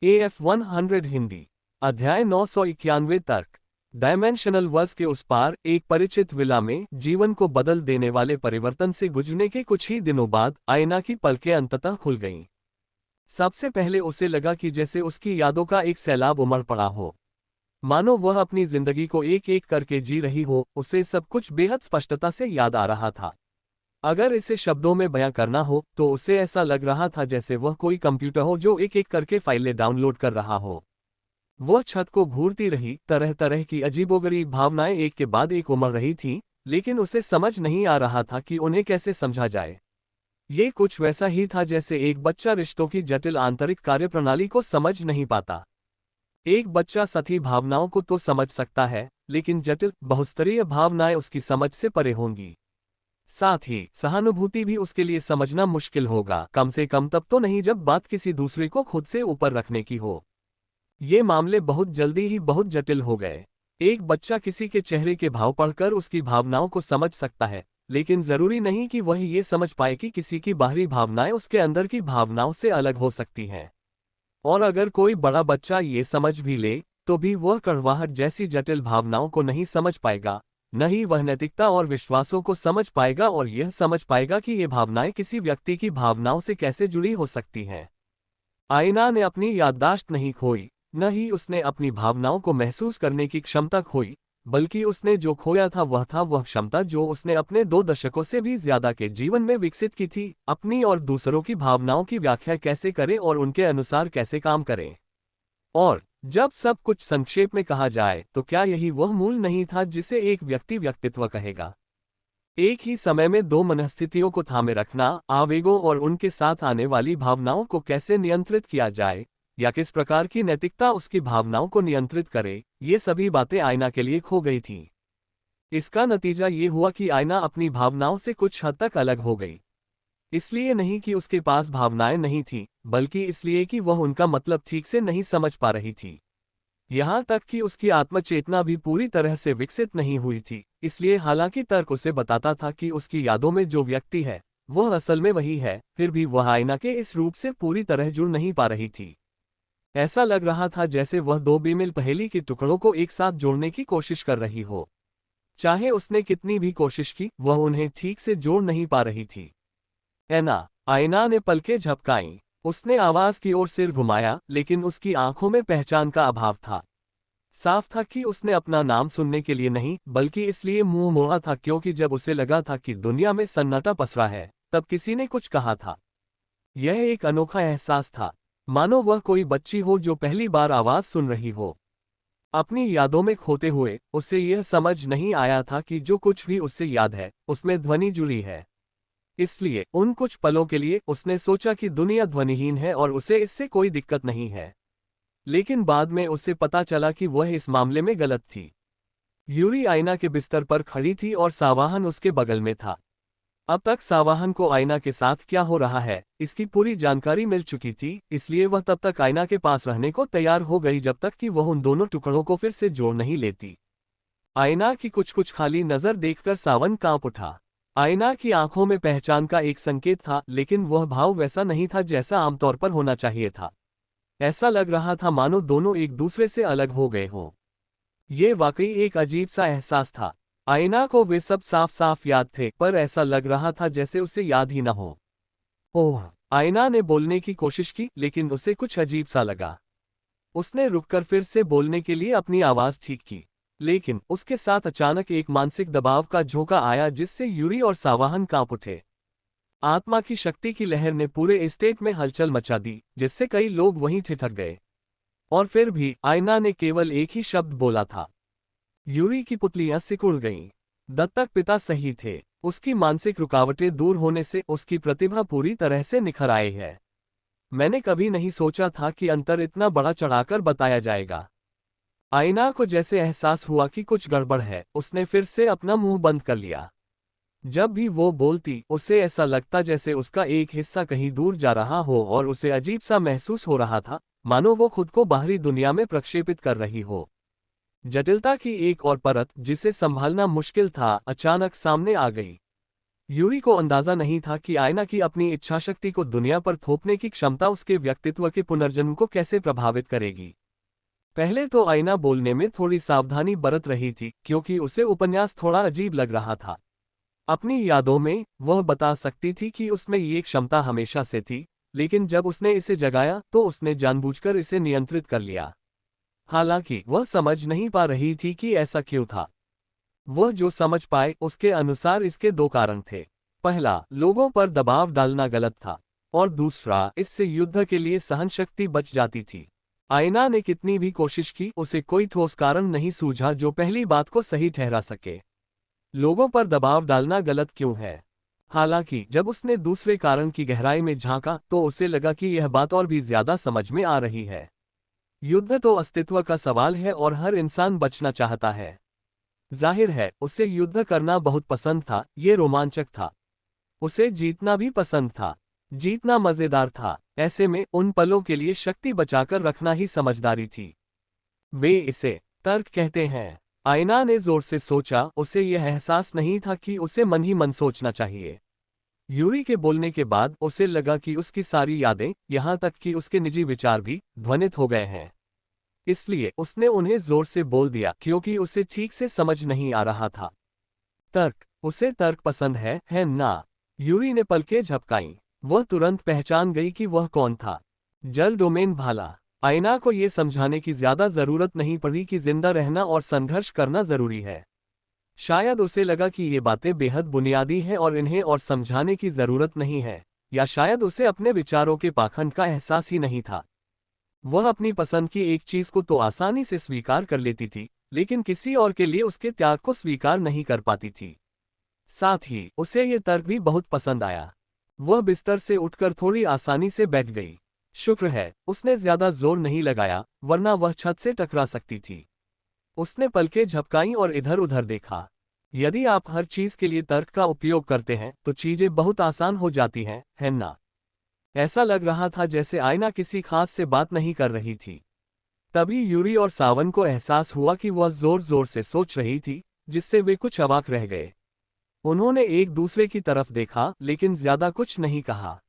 AF100 Hindi अध्याय 991 तर्क। Dimensional verse के उस पार एक परिचित विला में जीवन को बदल देने वाले परिवर्तन से गुजरने के कुछ ही दिनों बाद आयना की पलकें अंततः खुल गईं। सबसे पहले उसे लगा कि जैसे उसकी यादों का एक सैलाब उमड़ पड़ा हो, मानो वह अपनी जिंदगी को एक एक करके जी रही हो। उसे सब कुछ बेहद स्पष्टता से याद आ रहा था। अगर इसे शब्दों में बयां करना हो तो उसे ऐसा लग रहा था जैसे वह कोई कंप्यूटर हो जो एक एक करके फाइलें डाउनलोड कर रहा हो। वह छत को घूरती रही, तरह तरह की अजीबोगरीब भावनाएं एक के बाद एक उमड़ रही थीं, लेकिन उसे समझ नहीं आ रहा था कि उन्हें कैसे समझा जाए। ये कुछ वैसा ही था जैसे एक बच्चा रिश्तों की जटिल आंतरिक कार्यप्रणाली को समझ नहीं पाता। एक बच्चा सतही भावनाओं को तो समझ सकता है, लेकिन जटिल बहुस्तरीय भावनाएं उसकी समझ से परे होंगी। साथ ही सहानुभूति भी उसके लिए समझना मुश्किल होगा, कम से कम तब तो नहीं जब बात किसी दूसरे को खुद से ऊपर रखने की हो। ये मामले बहुत जल्दी ही बहुत जटिल हो गए। एक बच्चा किसी के चेहरे के भाव पढ़कर उसकी भावनाओं को समझ सकता है, लेकिन जरूरी नहीं कि वह ये समझ पाए कि किसी की बाहरी भावनाएं उसके अंदर की भावनाओं से अलग हो सकती हैं। और अगर कोई बड़ा बच्चा ये समझ भी ले, तो भी वह कड़वाहट जैसी जटिल भावनाओं को नहीं समझ पाएगा, न ही वह नैतिकता और विश्वासों को समझ पाएगा और यह समझ पाएगा कि ये भावनाएं किसी व्यक्ति की भावनाओं से कैसे जुड़ी हो सकती हैं। आयना ने अपनी याददाश्त नहीं खोई, न ही उसने अपनी भावनाओं को महसूस करने की क्षमता खोई, बल्कि उसने जो खोया था वह क्षमता जो उसने अपने 2 दशकों से भी ज्यादा के जीवन में विकसित की थी, अपनी और दूसरों की भावनाओं की व्याख्या कैसे करें और उनके अनुसार कैसे काम करें। और जब सब कुछ संक्षेप में कहा जाए तो क्या यही वह मूल नहीं था जिसे एक व्यक्ति व्यक्तित्व कहेगा? एक ही समय में 2 मनस्थितियों को थामे रखना, आवेगों और उनके साथ आने वाली भावनाओं को कैसे नियंत्रित किया जाए, या किस प्रकार की नैतिकता उसकी भावनाओं को नियंत्रित करे, ये सभी बातें आयना के लिए खो गई थीं। इसका नतीजा ये हुआ कि आयना अपनी भावनाओं से कुछ हद तक अलग हो गई। इसलिए नहीं कि उसके पास भावनाएं नहीं थीं, बल्कि इसलिए कि वह उनका मतलब ठीक से नहीं समझ पा रही थी। यहाँ तक कि उसकी आत्मचेतना भी पूरी तरह से विकसित नहीं हुई थी। इसलिए हालांकि तर्क उसे बताता था कि उसकी यादों में जो व्यक्ति है वह असल में वही है, फिर भी वह आयना के इस रूप से पूरी तरह जुड़ नहीं पा रही थी। ऐसा लग रहा था जैसे वह 2 बेमिल पहेली के टुकड़ों को एक साथ जोड़ने की कोशिश कर रही हो। चाहे उसने कितनी भी कोशिश की, वह उन्हें ठीक से जोड़ नहीं पा रही थी। ऐना, आयना ने पलकें झपकाईं। उसने आवाज की ओर सिर घुमाया, लेकिन उसकी आंखों में पहचान का अभाव था। साफ था कि उसने अपना नाम सुनने के लिए नहीं, बल्कि इसलिए मुंह मोड़ा था क्योंकि जब उसे लगा था कि दुनिया में सन्नाटा पसरा है, तब किसी ने कुछ कहा था। यह एक अनोखा एहसास था, मानो वह कोई बच्ची हो जो पहली बार आवाज सुन रही हो। अपनी यादों में खोते हुए उसे यह समझ नहीं आया था कि जो कुछ भी उससे याद है उसमें ध्वनि जुड़ी है। इसलिए उन कुछ पलों के लिए उसने सोचा कि दुनिया ध्वनिहीन है और उसे इससे कोई दिक्कत नहीं है। लेकिन बाद में उसे पता चला कि वह इस मामले में गलत थी। यूरी आयना के बिस्तर पर खड़ी थी और सावाहन उसके बगल में था। अब तक सावाहन को आयना के साथ क्या हो रहा है इसकी पूरी जानकारी मिल चुकी थी, इसलिए वह तब तक आयना के पास रहने को तैयार हो गई जब तक कि वह उन दोनों टुकड़ों को फिर से जोड़ नहीं लेती। आयना की कुछ खाली नजर देखकर सावन कांप उठा। आयना की आंखों में पहचान का एक संकेत था, लेकिन वह भाव वैसा नहीं था जैसा आमतौर पर होना चाहिए था। ऐसा लग रहा था मानो दोनों एक दूसरे से अलग हो गए हों। ये वाकई एक अजीब सा एहसास था। आयना को वे सब साफ साफ याद थे, पर ऐसा लग रहा था जैसे उसे याद ही न हो। ओह, आयना ने बोलने की कोशिश की, लेकिन उसे कुछ अजीब सा लगा। उसने रुककर फिर से बोलने के लिए अपनी आवाज ठीक की, लेकिन उसके साथ अचानक एक मानसिक दबाव का झोंका आया जिससे यूरी और सावाहन कांप उठे। आत्मा की शक्ति की लहर ने पूरे एस्टेट में हलचल मचा दी, जिससे कई लोग वहीं ठिठक गए। और फिर भी आयना ने केवल एक ही शब्द बोला था। यूरी की पुतलियां सिकुड़ गईं। दत्तक पिता सही थे, उसकी मानसिक रुकावटें दूर होने से उसकी प्रतिभा पूरी तरह से निखर आई है। मैंने कभी नहीं सोचा था कि अंतर इतना बड़ा चढ़ाकर बताया जाएगा। आयना को जैसे एहसास हुआ कि कुछ गड़बड़ है, उसने फिर से अपना मुंह बंद कर लिया। जब भी वो बोलती उसे ऐसा लगता जैसे उसका एक हिस्सा कहीं दूर जा रहा हो और उसे अजीब सा महसूस हो रहा था, मानो वो खुद को बाहरी दुनिया में प्रक्षेपित कर रही हो। जटिलता की एक और परत जिसे संभालना मुश्किल था अचानक सामने आ गई। यूरी को अंदाजा नहीं था कि आयना की अपनी इच्छाशक्ति को दुनिया पर थोपने की क्षमता उसके व्यक्तित्व के पुनर्जन्म को कैसे प्रभावित करेगी। पहले तो आयना बोलने में थोड़ी सावधानी बरत रही थी, क्योंकि उसे उपन्यास थोड़ा अजीब लग रहा था। अपनी यादों में वह बता सकती थी कि उसमें ये क्षमता हमेशा से थी, लेकिन जब उसने इसे जगाया तो उसने जानबूझकर इसे नियंत्रित कर लिया। हालांकि वह समझ नहीं पा रही थी कि ऐसा क्यों था। वह जो समझ पाए उसके अनुसार इसके दो कारण थे। पहला, लोगों पर दबाव डालना गलत था, और दूसरा, इससे युद्ध के लिए सहनशक्ति बच जाती थी। आयना ने कितनी भी कोशिश की, उसे कोई ठोस कारण नहीं सूझा जो पहली बात को सही ठहरा सके। लोगों पर दबाव डालना गलत क्यों है? हालांकि जब उसने दूसरे कारण की गहराई में झांका तो उसे लगा कि यह बात और भी ज्यादा समझ में आ रही है। युद्ध तो अस्तित्व का सवाल है और हर इंसान बचना चाहता है। जाहिर है उसे युद्ध करना बहुत पसंद था, ये रोमांचक था। उसे जीतना भी पसंद था। जीतना मजेदार था। ऐसे में उन पलों के लिए शक्ति बचाकर रखना ही समझदारी थी। वे इसे तर्क कहते हैं। आयना ने जोर से सोचा, उसे यह एहसास नहीं था कि उसे मन ही मन सोचना चाहिए। यूरी के बोलने के बाद उसे लगा कि उसकी सारी यादें, यहाँ तक कि उसके निजी विचार भी ध्वनित हो गए हैं। इसलिए उसने उन्हें जोर से बोल दिया, क्योंकि उसे ठीक से समझ नहीं आ रहा था। तर्क, उसे तर्क पसंद है ना? यूरी ने पलकें झपकाईं। वह तुरंत पहचान गई कि वह कौन था। जल डोमेन भाला। आयना को ये समझाने की ज्यादा जरूरत नहीं पड़ी कि जिंदा रहना और संघर्ष करना जरूरी है। शायद उसे लगा कि ये बातें बेहद बुनियादी हैं और इन्हें और समझाने की जरूरत नहीं है, या शायद उसे अपने विचारों के पाखंड का एहसास ही नहीं था। वह अपनी पसंद की एक चीज को तो आसानी से स्वीकार कर लेती थी, लेकिन किसी और के लिए उसके त्याग को स्वीकार नहीं कर पाती थी। साथ ही उसे ये तर्क भी बहुत पसंद आया। वह बिस्तर से उठकर थोड़ी आसानी से बैठ गई। शुक्र है उसने ज्यादा जोर नहीं लगाया, वरना वह छत से टकरा सकती थी। उसने पलकें झपकाईं और इधर उधर देखा। यदि आप हर चीज के लिए तर्क का उपयोग करते हैं तो चीजें बहुत आसान हो जाती हैं, है ना? ऐसा लग रहा था जैसे आयना किसी खास से बात नहीं कर रही थी। तभी यूरी और सावन को एहसास हुआ कि वह जोर जोर से सोच रही थी, जिससे वे कुछ अवाक रह गए। उन्होंने एक दूसरे की तरफ देखा, लेकिन ज्यादा कुछ नहीं कहा।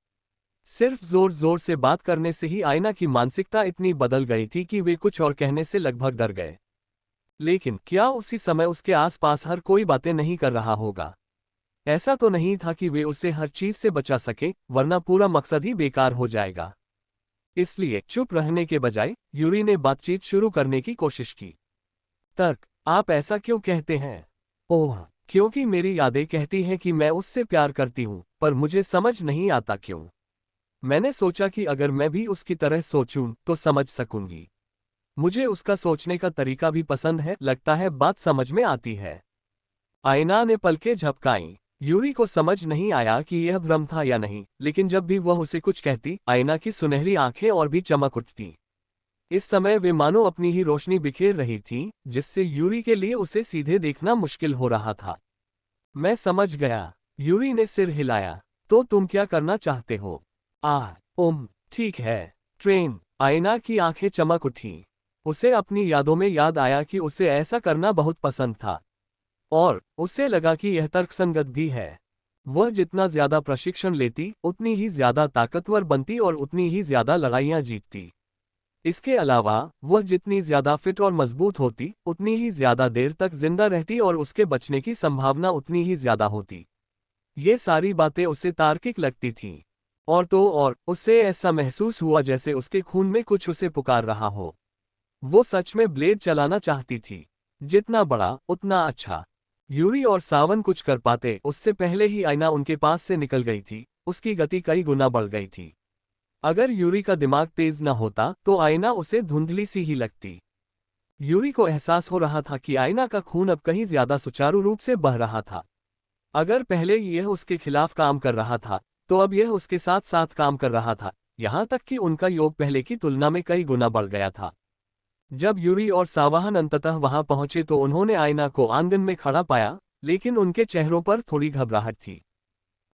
सिर्फ जोर जोर से बात करने से ही आयना की मानसिकता इतनी बदल गई थी कि वे कुछ और कहने से लगभग डर गए। लेकिन क्या उसी समय उसके आसपास हर कोई बातें नहीं कर रहा होगा? ऐसा तो नहीं था कि वे उसे हर चीज से बचा सके, वरना पूरा मकसद ही बेकार हो जाएगा। इसलिए चुप रहने के बजाय यूरी ने बातचीत शुरू करने की कोशिश की। तर्क, आप ऐसा क्यों कहते हैं? ओह, क्योंकि मेरी यादें कहती हैं कि मैं उससे प्यार करती हूं, पर मुझे समझ नहीं आता क्यों। मैंने सोचा कि अगर मैं भी उसकी तरह सोचूं तो समझ सकूंगी। मुझे उसका सोचने का तरीका भी पसंद है, लगता है बात समझ में आती है। आयना ने पलकें झपकाईं। यूरी को समझ नहीं आया कि यह भ्रम था या नहीं, लेकिन जब भी वह उसे कुछ कहती, आयना की सुनहरी आंखें और भी चमक उठती। इस समय वे मानो अपनी ही रोशनी बिखेर रही थीं, जिससे यूरी के लिए उसे सीधे देखना मुश्किल हो रहा था। मैं समझ गया। यूरी ने सिर हिलाया। तो तुम क्या करना चाहते हो? ठीक है। ट्रेन। आयना की आंखें चमक उठीं। उसे अपनी यादों में याद आया कि उसे ऐसा करना बहुत पसंद था, और उसे लगा कि यह तर्कसंगत भी है। वह जितना ज्यादा प्रशिक्षण लेती, उतनी ही ज्यादा ताकतवर बनती और उतनी ही ज्यादा लड़ाइयां जीतती। इसके अलावा वह जितनी ज्यादा फिट और मजबूत होती, उतनी ही ज्यादा देर तक जिंदा रहती और उसके बचने की संभावना उतनी ही ज्यादा होती। ये सारी बातें उसे तार्किक लगती थीं। और तो और उससे ऐसा महसूस हुआ जैसे उसके खून में कुछ उसे पुकार रहा हो। वो सच में ब्लेड चलाना चाहती थी। जितना बड़ा उतना अच्छा। यूरी और सावन कुछ कर पाते उससे पहले ही आयना उनके पास से निकल गई थी। उसकी गति कई गुना बढ़ गई थी। अगर यूरी का दिमाग तेज न होता तो आयना उसे धुंधली सी ही लगती। यूरी को एहसास हो रहा था कि आयना का खून अब कहीं ज्यादा सुचारू रूप से बह रहा था। अगर पहले यह उसके खिलाफ काम कर रहा था, तो अब यह उसके साथ साथ काम कर रहा था, यहां तक कि उनका योग पहले की तुलना में कई गुना बढ़ गया था। जब यूरी और सावाहन अंततः वहां पहुंचे तो उन्होंने आयना को आंगन में खड़ा पाया, लेकिन उनके चेहरों पर थोड़ी घबराहट थी।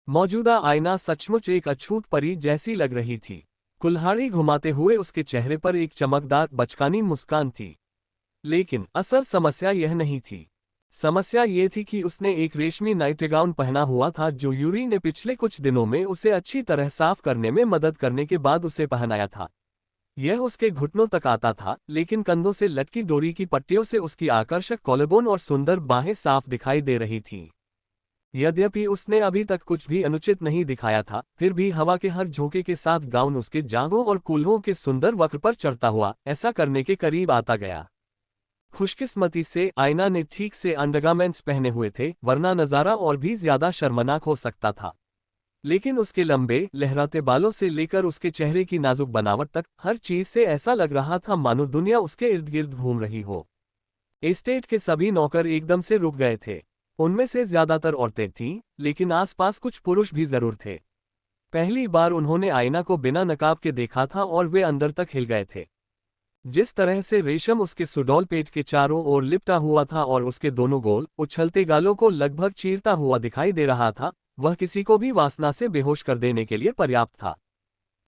मौजूदा आयना सचमुच एक अछूत परी जैसी लग रही थी। कुल्हाड़ी घुमाते हुए उसके चेहरे पर एक चमकदार बचकानी मुस्कान थी। लेकिन असल समस्या यह नहीं थी। समस्या ये थी कि उसने एक रेशमी नाइटगाउन पहना हुआ था जो यूरी ने पिछले कुछ दिनों में उसे अच्छी तरह साफ करने में मदद करने के बाद उसे पहनाया था। यह उसके घुटनों तक आता था, लेकिन कंधों से लटकी डोरी की पट्टियों से उसकी आकर्षक कॉलरबोन और सुंदर बाहें साफ दिखाई दे रही थीं। यद्यपि उसने अभी तक कुछ भी अनुचित नहीं दिखाया था, फिर भी हवा के हर झोंके के साथ गाउन उसके जांघों और कूल्हों के सुंदर वक्र पर चढ़ता हुआ ऐसा करने के करीब आता गया। खुशकिस्मती से आयना ने ठीक से अंडरगारमेंट्स पहने हुए थे, वरना नजारा और भी ज्यादा शर्मनाक हो सकता था। लेकिन उसके लंबे लहराते बालों से लेकर उसके चेहरे की नाजुक बनावट तक हर चीज से ऐसा लग रहा था मानो दुनिया उसके इर्द गिर्द घूम रही हो। एस्टेट के सभी नौकर एकदम से रुक गए थे। उनमें से ज्यादातर औरतें थीं, लेकिन आसपास कुछ पुरुष भी जरूर थे। पहली बार उन्होंने आईना को बिना नकाब के देखा था और वे अंदर तक हिल गए थे। जिस तरह से रेशम उसके सुडौल पेट के चारों ओर लिपटा हुआ था और उसके दोनों गोल उछलते गालों को लगभग चीरता हुआ दिखाई दे रहा था, वह किसी को भी वासना से बेहोश कर देने के लिए पर्याप्त था।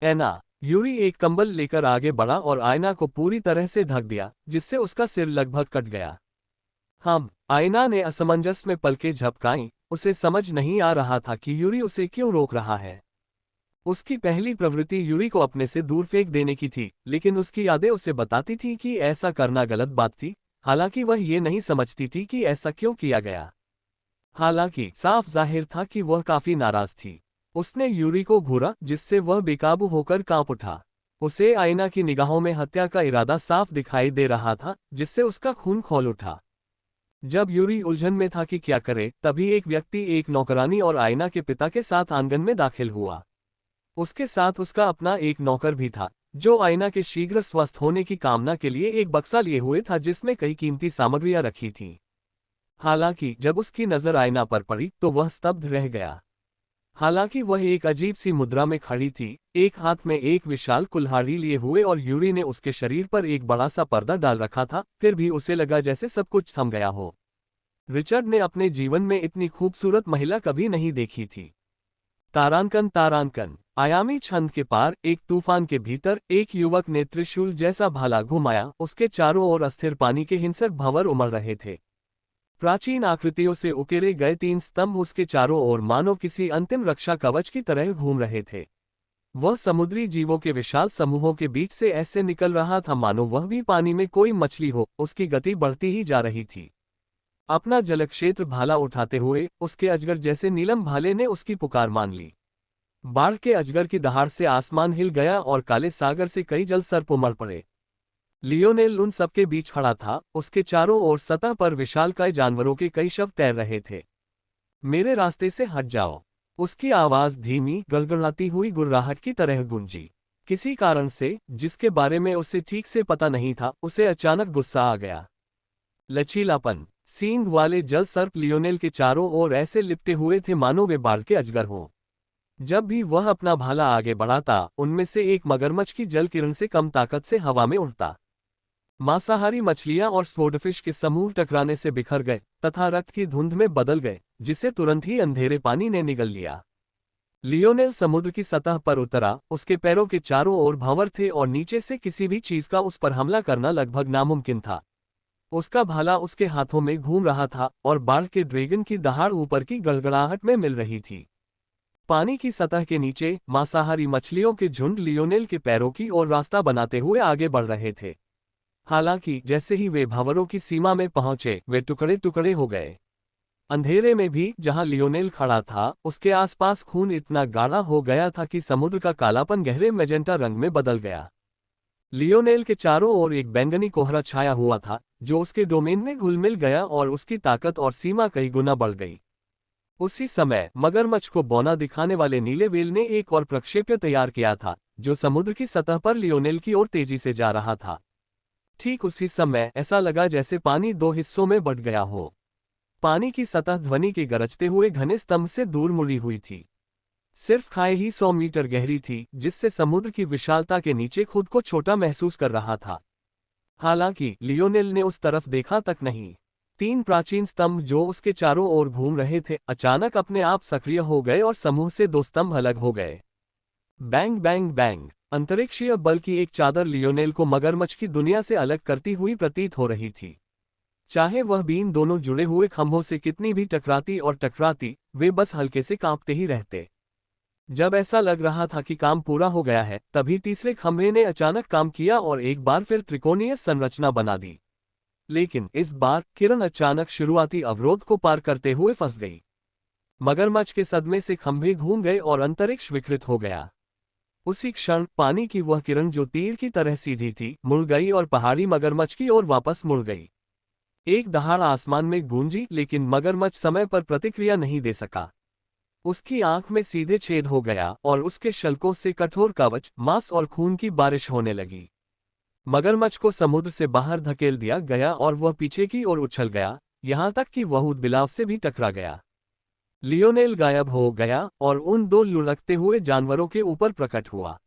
ऐना, यूरी एक कंबल लेकर आगे बढ़ा और आयना को पूरी तरह से ढक दिया, जिससे उसका सिर लगभग कट गया। आयना ने असमंजस में पलकें झपकाईं, उसे समझ नहीं आ रहा था कि यूरी उसे क्यों रोक रहा है। उसकी पहली प्रवृत्ति यूरी को अपने से दूर फेंक देने की थी, लेकिन उसकी यादें उसे बताती थी कि ऐसा करना गलत बात थी, हालांकि वह ये नहीं समझती थी कि ऐसा क्यों किया गया। हालांकि साफ जाहिर था कि वह काफी नाराज थी। उसने यूरी को घूरा, जिससे वह बेकाबू होकर कांप उठा। उसे आईना की निगाहों में हत्या का इरादा साफ दिखाई दे रहा था, जिससे उसका खून खौल उठा। जब यूरी उलझन में था कि क्या करे, तभी एक व्यक्ति एक नौकरानी और आयना के पिता के साथ आंगन में दाखिल हुआ। उसके साथ उसका अपना एक नौकर भी था, जो आयना के शीघ्र स्वस्थ होने की कामना के लिए एक बक्सा लिए हुए था जिसमें कई कीमती सामग्रियां रखी थीं। हालांकि जब उसकी नजर आयना पर पड़ी तो वह स्तब्ध रह गया। हालांकि वह एक अजीब सी मुद्रा में खड़ी थी, एक हाथ में एक विशाल कुल्हाड़ी लिए हुए और यूरी ने उसके शरीर पर एक बड़ा सा पर्दा डाल रखा था, फिर भी उसे लगा जैसे सब कुछ थम गया हो। रिचर्ड ने अपने जीवन में इतनी खूबसूरत महिला कभी नहीं देखी थी। तारांकन तारांकन, आयामी छंद के पार एक तूफान के भीतर एक युवक ने त्रिशूल जैसा भाला घुमाया, उसके चारों ओर अस्थिर पानी के हिंसक भंवर उमड़ रहे थे। प्राचीन आकृतियों से उकेरे गए 3 स्तंभ उसके चारों ओर मानो किसी अंतिम रक्षा कवच की तरह घूम रहे थे। वह समुद्री जीवों के विशाल समूहों के बीच से ऐसे निकल रहा था मानो वह भी पानी में कोई मछली हो, उसकी गति बढ़ती ही जा रही थी। अपना जलक्षेत्र भाला उठाते हुए उसके अजगर जैसे नीलम भाले ने उसकी पुकार मान ली। बाढ़ के अजगर की दहाड़ से आसमान हिल गया और काले सागर से कई जल सर्प उमड़ पड़े। लियोनेल उन सबके बीच खड़ा था, उसके चारों ओर सतह पर विशालकाय जानवरों के कई शव तैर रहे थे। मेरे रास्ते से हट जाओ, उसकी आवाज धीमी गड़गड़ाती हुई गुर्राहट की तरह गूंजी। किसी कारण से, जिसके बारे में उसे ठीक से पता नहीं था, उसे अचानक गुस्सा आ गया। लचीलापन, सींग वाले जल सर्प लियोनेल के चारों ओर ऐसे लिपटे हुए थे मानो वे बाढ़ के अजगर हों। जब भी वह अपना भाला आगे बढ़ाता, उनमें से एक मगरमच्छ की जल किरण से कम ताकत से हवा में उड़ता। मांसाहारी मछलियां और स्वॉर्डफिश के समूह टकराने से बिखर गए तथा रक्त की धुंध में बदल गए, जिसे तुरंत ही अंधेरे पानी ने निगल लिया। लियोनेल समुद्र की सतह पर उतरा, उसके पैरों के चारों ओर भंवर थे और नीचे से किसी भी चीज का उस पर हमला करना लगभग नामुमकिन था। उसका भाला उसके हाथों में घूम रहा था और बाढ़ के ड्रैगन की दहाड़ ऊपर की गड़गड़ाहट में मिल रही थी। पानी की सतह के नीचे मांसाहारी मछलियों के झुंड लियोनेल के पैरों की ओर रास्ता बनाते हुए आगे बढ़ रहे थे। हालांकि जैसे ही वे भंवरों की सीमा में पहुंचे, वे टुकड़े टुकड़े हो गए। अंधेरे में भी जहां लियोनेल खड़ा था, उसके आसपास खून इतना गाढ़ा हो गया था कि समुद्र का कालापन गहरे मैजेंटा रंग में बदल गया। लियोनेल के चारों ओर एक बैंगनी कोहरा छाया हुआ था, जो उसके डोमेन में घुल मिल गया और उसकी ताकत और सीमा कई गुना बढ़ गई। उसी समय मगरमच्छ को बौना दिखाने वाले नीले व्हेल ने एक और प्रक्षेप्य तैयार किया था, जो समुद्र की सतह पर लियोनेल की ओर तेजी से जा रहा था। ठीक उसी समय ऐसा लगा जैसे पानी 2 हिस्सों में बंट गया हो। पानी की सतह ध्वनि के गरजते हुए घने स्तंभ से दूर मुड़ी हुई थी। सिर्फ खाई ही 100 मीटर गहरी थी, जिससे समुद्र की विशालता के नीचे खुद को छोटा महसूस कर रहा था। हालांकि लियोनेल ने उस तरफ देखा तक नहीं। 3 प्राचीन स्तंभ जो उसके चारों ओर घूम रहे थे, अचानक अपने आप सक्रिय हो गए और समूह से 2 स्तंभ अलग हो गए। बैंग बैंग बैंग, अंतरिक्षीय बल की एक चादर लियोनेल को मगरमच्छ की दुनिया से अलग करती हुई प्रतीत हो रही थी। चाहे वह बीन दोनों जुड़े हुए खंभों से कितनी भी टकराती, वे बस हल्के से कांपते ही रहते। जब ऐसा लग रहा था कि काम पूरा हो गया है, तभी तीसरे खंभे ने अचानक काम किया और एक बार फिर त्रिकोणीय संरचना बना दी। लेकिन इस बार किरण अचानक शुरुआती अवरोध को पार करते हुए फंस गई। मगरमच्छ के सदमे से खंभे घूम गए और अंतरिक्ष विकृत हो गया। उसी क्षण पानी की वह किरण जो तीर की तरह सीधी थी, मुड़ गई और पहाड़ी मगरमच्छ की ओर वापस मुड़ गई। एक दहाड़ आसमान में गूंजी, लेकिन मगरमच्छ समय पर प्रतिक्रिया नहीं दे सका। उसकी आंख में सीधे छेद हो गया और उसके शल्कों से कठोर कवच, मांस और खून की बारिश होने लगी। मगरमच्छ को समुद्र से बाहर धकेल दिया गया और वह पीछे की ओर उछल गया, यहां तक कि वह ऊदबिलाव से भी टकरा गया। लियोनेल गायब हो गया और उन दो लुढ़कते हुए जानवरों के ऊपर प्रकट हुआ।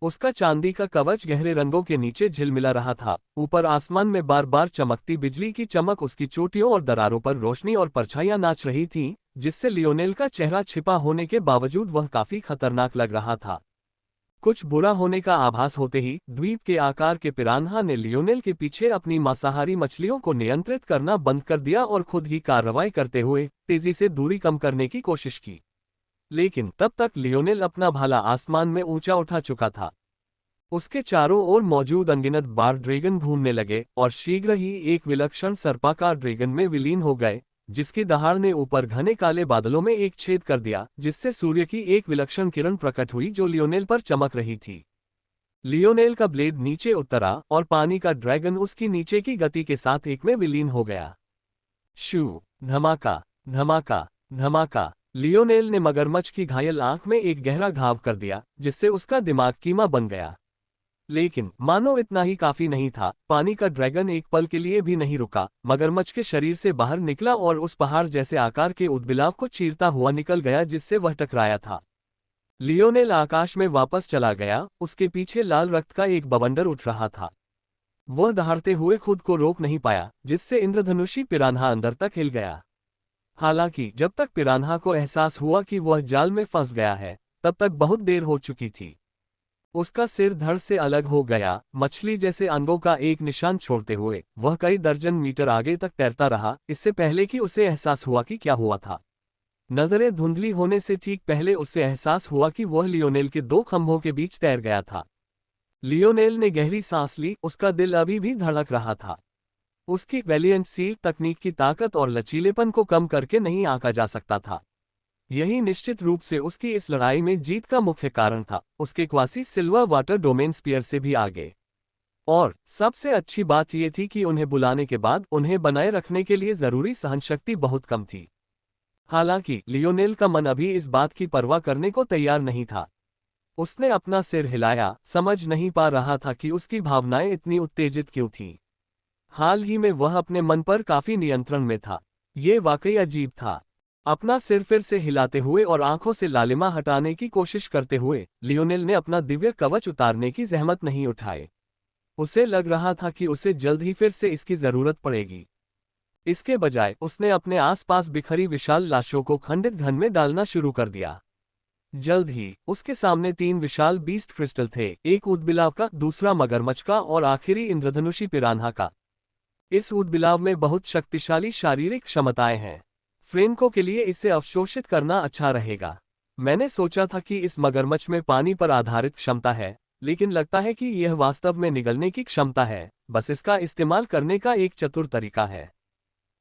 उसका चांदी का कवच गहरे रंगों के नीचे झिलमिला रहा था। ऊपर आसमान में बार बार चमकती बिजली की चमक उसकी चोटियों और दरारों पर रोशनी और परछाइयां नाच रही थीं, जिससे लियोनेल का चेहरा छिपा होने के बावजूद वह काफी खतरनाक लग रहा था। कुछ बुरा होने का आभास होते ही द्वीप के आकार के पिरान्हा ने लियोनेल के पीछे अपनी मांसाहारी मछलियों को नियंत्रित करना बंद कर दिया और खुद ही कार्रवाई करते हुए तेजी से दूरी कम करने की कोशिश की। लेकिन तब तक लियोनेल अपना भाला आसमान में ऊंचा उठा चुका था। उसके चारों ओर मौजूद अनगिनत बार ड्रैगन घूमने लगे और शीघ्र ही एक विलक्षण सर्पाकार ड्रैगन में विलीन हो गए, जिसकी दहाड़ ने ऊपर घने काले बादलों में एक छेद कर दिया, जिससे सूर्य की एक विलक्षण किरण प्रकट हुई जो लियोनेल पर चमक रही थी। लियोनेल का ब्लेड नीचे उतरा और पानी का ड्रैगन उसकी नीचे की गति के साथ एक में विलीन हो गया। शू, धमाका, धमाका, धमाका। लियोनेल ने मगरमच्छ की घायल आंख में एक गहरा घाव कर दिया, जिससे उसका दिमाग कीमा बन गया। लेकिन मानो इतना ही काफी नहीं था, पानी का ड्रैगन एक पल के लिए भी नहीं रुका, मगरमच्छ के शरीर से बाहर निकला और उस पहाड़ जैसे आकार के ऊदबिलाव को चीरता हुआ निकल गया जिससे वह टकराया था। लियोनेल आकाश में वापस चला गया, उसके पीछे लाल रक्त का एक बवंडर उठ रहा था। वह दहाड़ते हुए खुद को रोक नहीं पाया, जिससे इंद्रधनुषी पिरान्हा अंदर तक हिल गया। हालांकि जब तक पिरान्हा को एहसास हुआ कि वह जाल में फंस गया है, तब तक बहुत देर हो चुकी थी। उसका सिर धड़ से अलग हो गया, मछली जैसे अंगों का एक निशान छोड़ते हुए वह कई दर्जन मीटर आगे तक तैरता रहा, इससे पहले कि उसे एहसास हुआ कि क्या हुआ था। नजरें धुंधली होने से ठीक पहले उसे एहसास हुआ कि वह लियोनेल के दो खंभों के बीच तैर गया था। लियोनेल ने गहरी सांस ली, उसका दिल अभी भी धड़क रहा था। उसकी वैलिएंट सील तकनीक की ताकत और लचीलेपन को कम करके नहीं आंका जा सकता था। यही निश्चित रूप से उसकी इस लड़ाई में जीत का मुख्य कारण था, उसके quasi silver water domain sphere से भी आगे। और सबसे अच्छी बात यह थी कि उन्हें बुलाने के बाद उन्हें बनाए रखने के लिए जरूरी सहनशक्ति बहुत कम थी। हालांकि लियोनेल का मन अभी इस बात की परवाह करने को तैयार नहीं था। उसने अपना सिर हिलाया, समझ नहीं पा रहा था कि उसकी भावनाएं इतनी उत्तेजित क्यों थीं। हाल ही में वह अपने मन पर काफी नियंत्रण में था। ये वाकई अजीब था। अपना सिर फिर से हिलाते हुए और आंखों से लालिमा हटाने की कोशिश करते हुए लियोनेल ने अपना दिव्य कवच उतारने की जहमत नहीं उठाई। उसे लग रहा था कि उसे जल्द ही फिर से इसकी जरूरत पड़ेगी। इसके बजाय उसने अपने आसपास बिखरी विशाल लाशों को खंडित घन में डालना शुरू कर दिया। जल्द ही उसके सामने 3 विशाल बीस्ट क्रिस्टल थे, एक ऊदबिलाव का, दूसरा मगरमच्छ का और आखिरी इंद्रधनुषी पिरान्हा का। इस ऊदबिलाव में बहुत शक्तिशाली शारीरिक क्षमताएं हैं। फ्रेंको के लिए इसे अवशोषित करना अच्छा रहेगा। मैंने सोचा था कि इस मगरमच्छ में पानी पर आधारित क्षमता है, लेकिन लगता है कि यह वास्तव में निगलने की क्षमता है, बस इसका इस्तेमाल करने का एक चतुर तरीका है।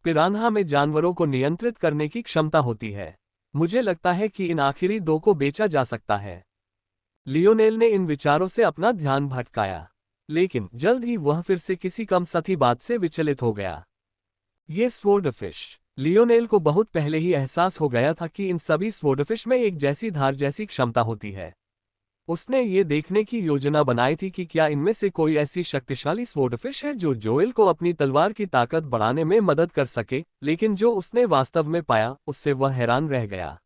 पिरान्हा में जानवरों को नियंत्रित करने की क्षमता होती है। मुझे लगता है कि इन आखिरी 2 को बेचा जा सकता है। लियोनेल ने इन विचारों से अपना ध्यान भटकाया, लेकिन जल्द ही वह फिर से किसी कम सती बात से विचलित हो गया। ये स्वॉर्डफिश। लियोनेल को बहुत पहले ही एहसास हो गया था कि इन सभी स्वॉर्डफिश में एक जैसी धार जैसी क्षमता होती है। उसने ये देखने की योजना बनाई थी कि क्या इनमें से कोई ऐसी शक्तिशाली स्वॉर्डफिश है जो जोएल को अपनी तलवार की ताकत बढ़ाने में मदद कर सके, लेकिन जो उसने वास्तव में पाया उससे वह हैरान रह गया।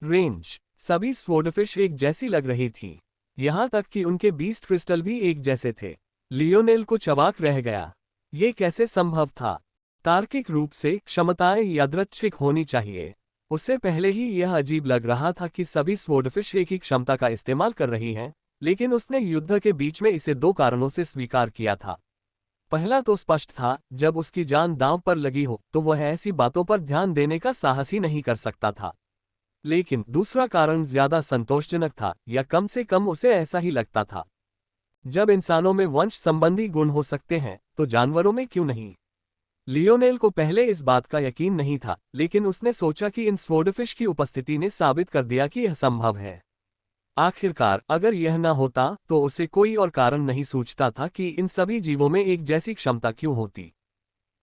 रेंज। सभी स्वॉर्डफिश एक जैसी लग रही थी, यहां तक कि उनके बीस्ट क्रिस्टल भी एक जैसे थे। लियोनेल कुछ अवाक रह गया। ये कैसे संभव था? तार्किक रूप से क्षमताएं यादृच्छिक होनी चाहिए। उससे पहले ही यह अजीब लग रहा था कि सभी स्वॉर्डफिश एक ही क्षमता का इस्तेमाल कर रही हैं, लेकिन उसने युद्ध के बीच में इसे 2 कारणों से स्वीकार किया था। पहला तो स्पष्ट था, जब उसकी जान दांव पर लगी हो तो वह ऐसी बातों पर ध्यान देने का साहस ही नहीं कर सकता था। लेकिन दूसरा कारण ज्यादा संतोषजनक था, या कम से कम उसे ऐसा ही लगता था। जब इंसानों में वंश संबंधी गुण हो सकते हैं तो जानवरों में क्यों नहीं? लियोनेल को पहले इस बात का यकीन नहीं था, लेकिन उसने सोचा कि इन स्वॉर्डफिश की उपस्थिति ने साबित कर दिया कि यह संभव है। आखिरकार अगर यह न होता तो उसे कोई और कारण नहीं सूझता था कि इन सभी जीवों में एक जैसी क्षमता क्यों होती।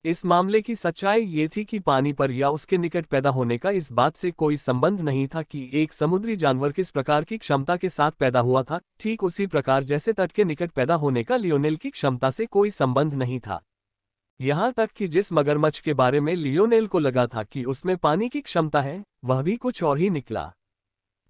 इस मामले की सच्चाई ये थी कि पानी पर या उसके निकट पैदा होने का इस बात से कोई संबंध नहीं था कि एक समुद्री जानवर किस प्रकार की क्षमता के साथ पैदा हुआ था, ठीक उसी प्रकार जैसे तट के निकट पैदा होने का लियोनेल की क्षमता से कोई संबंध नहीं था। यहाँ तक कि जिस मगरमच्छ के बारे में लियोनेल को लगा था कि उसमें पानी की क्षमता है, वह भी कुछ और ही निकला।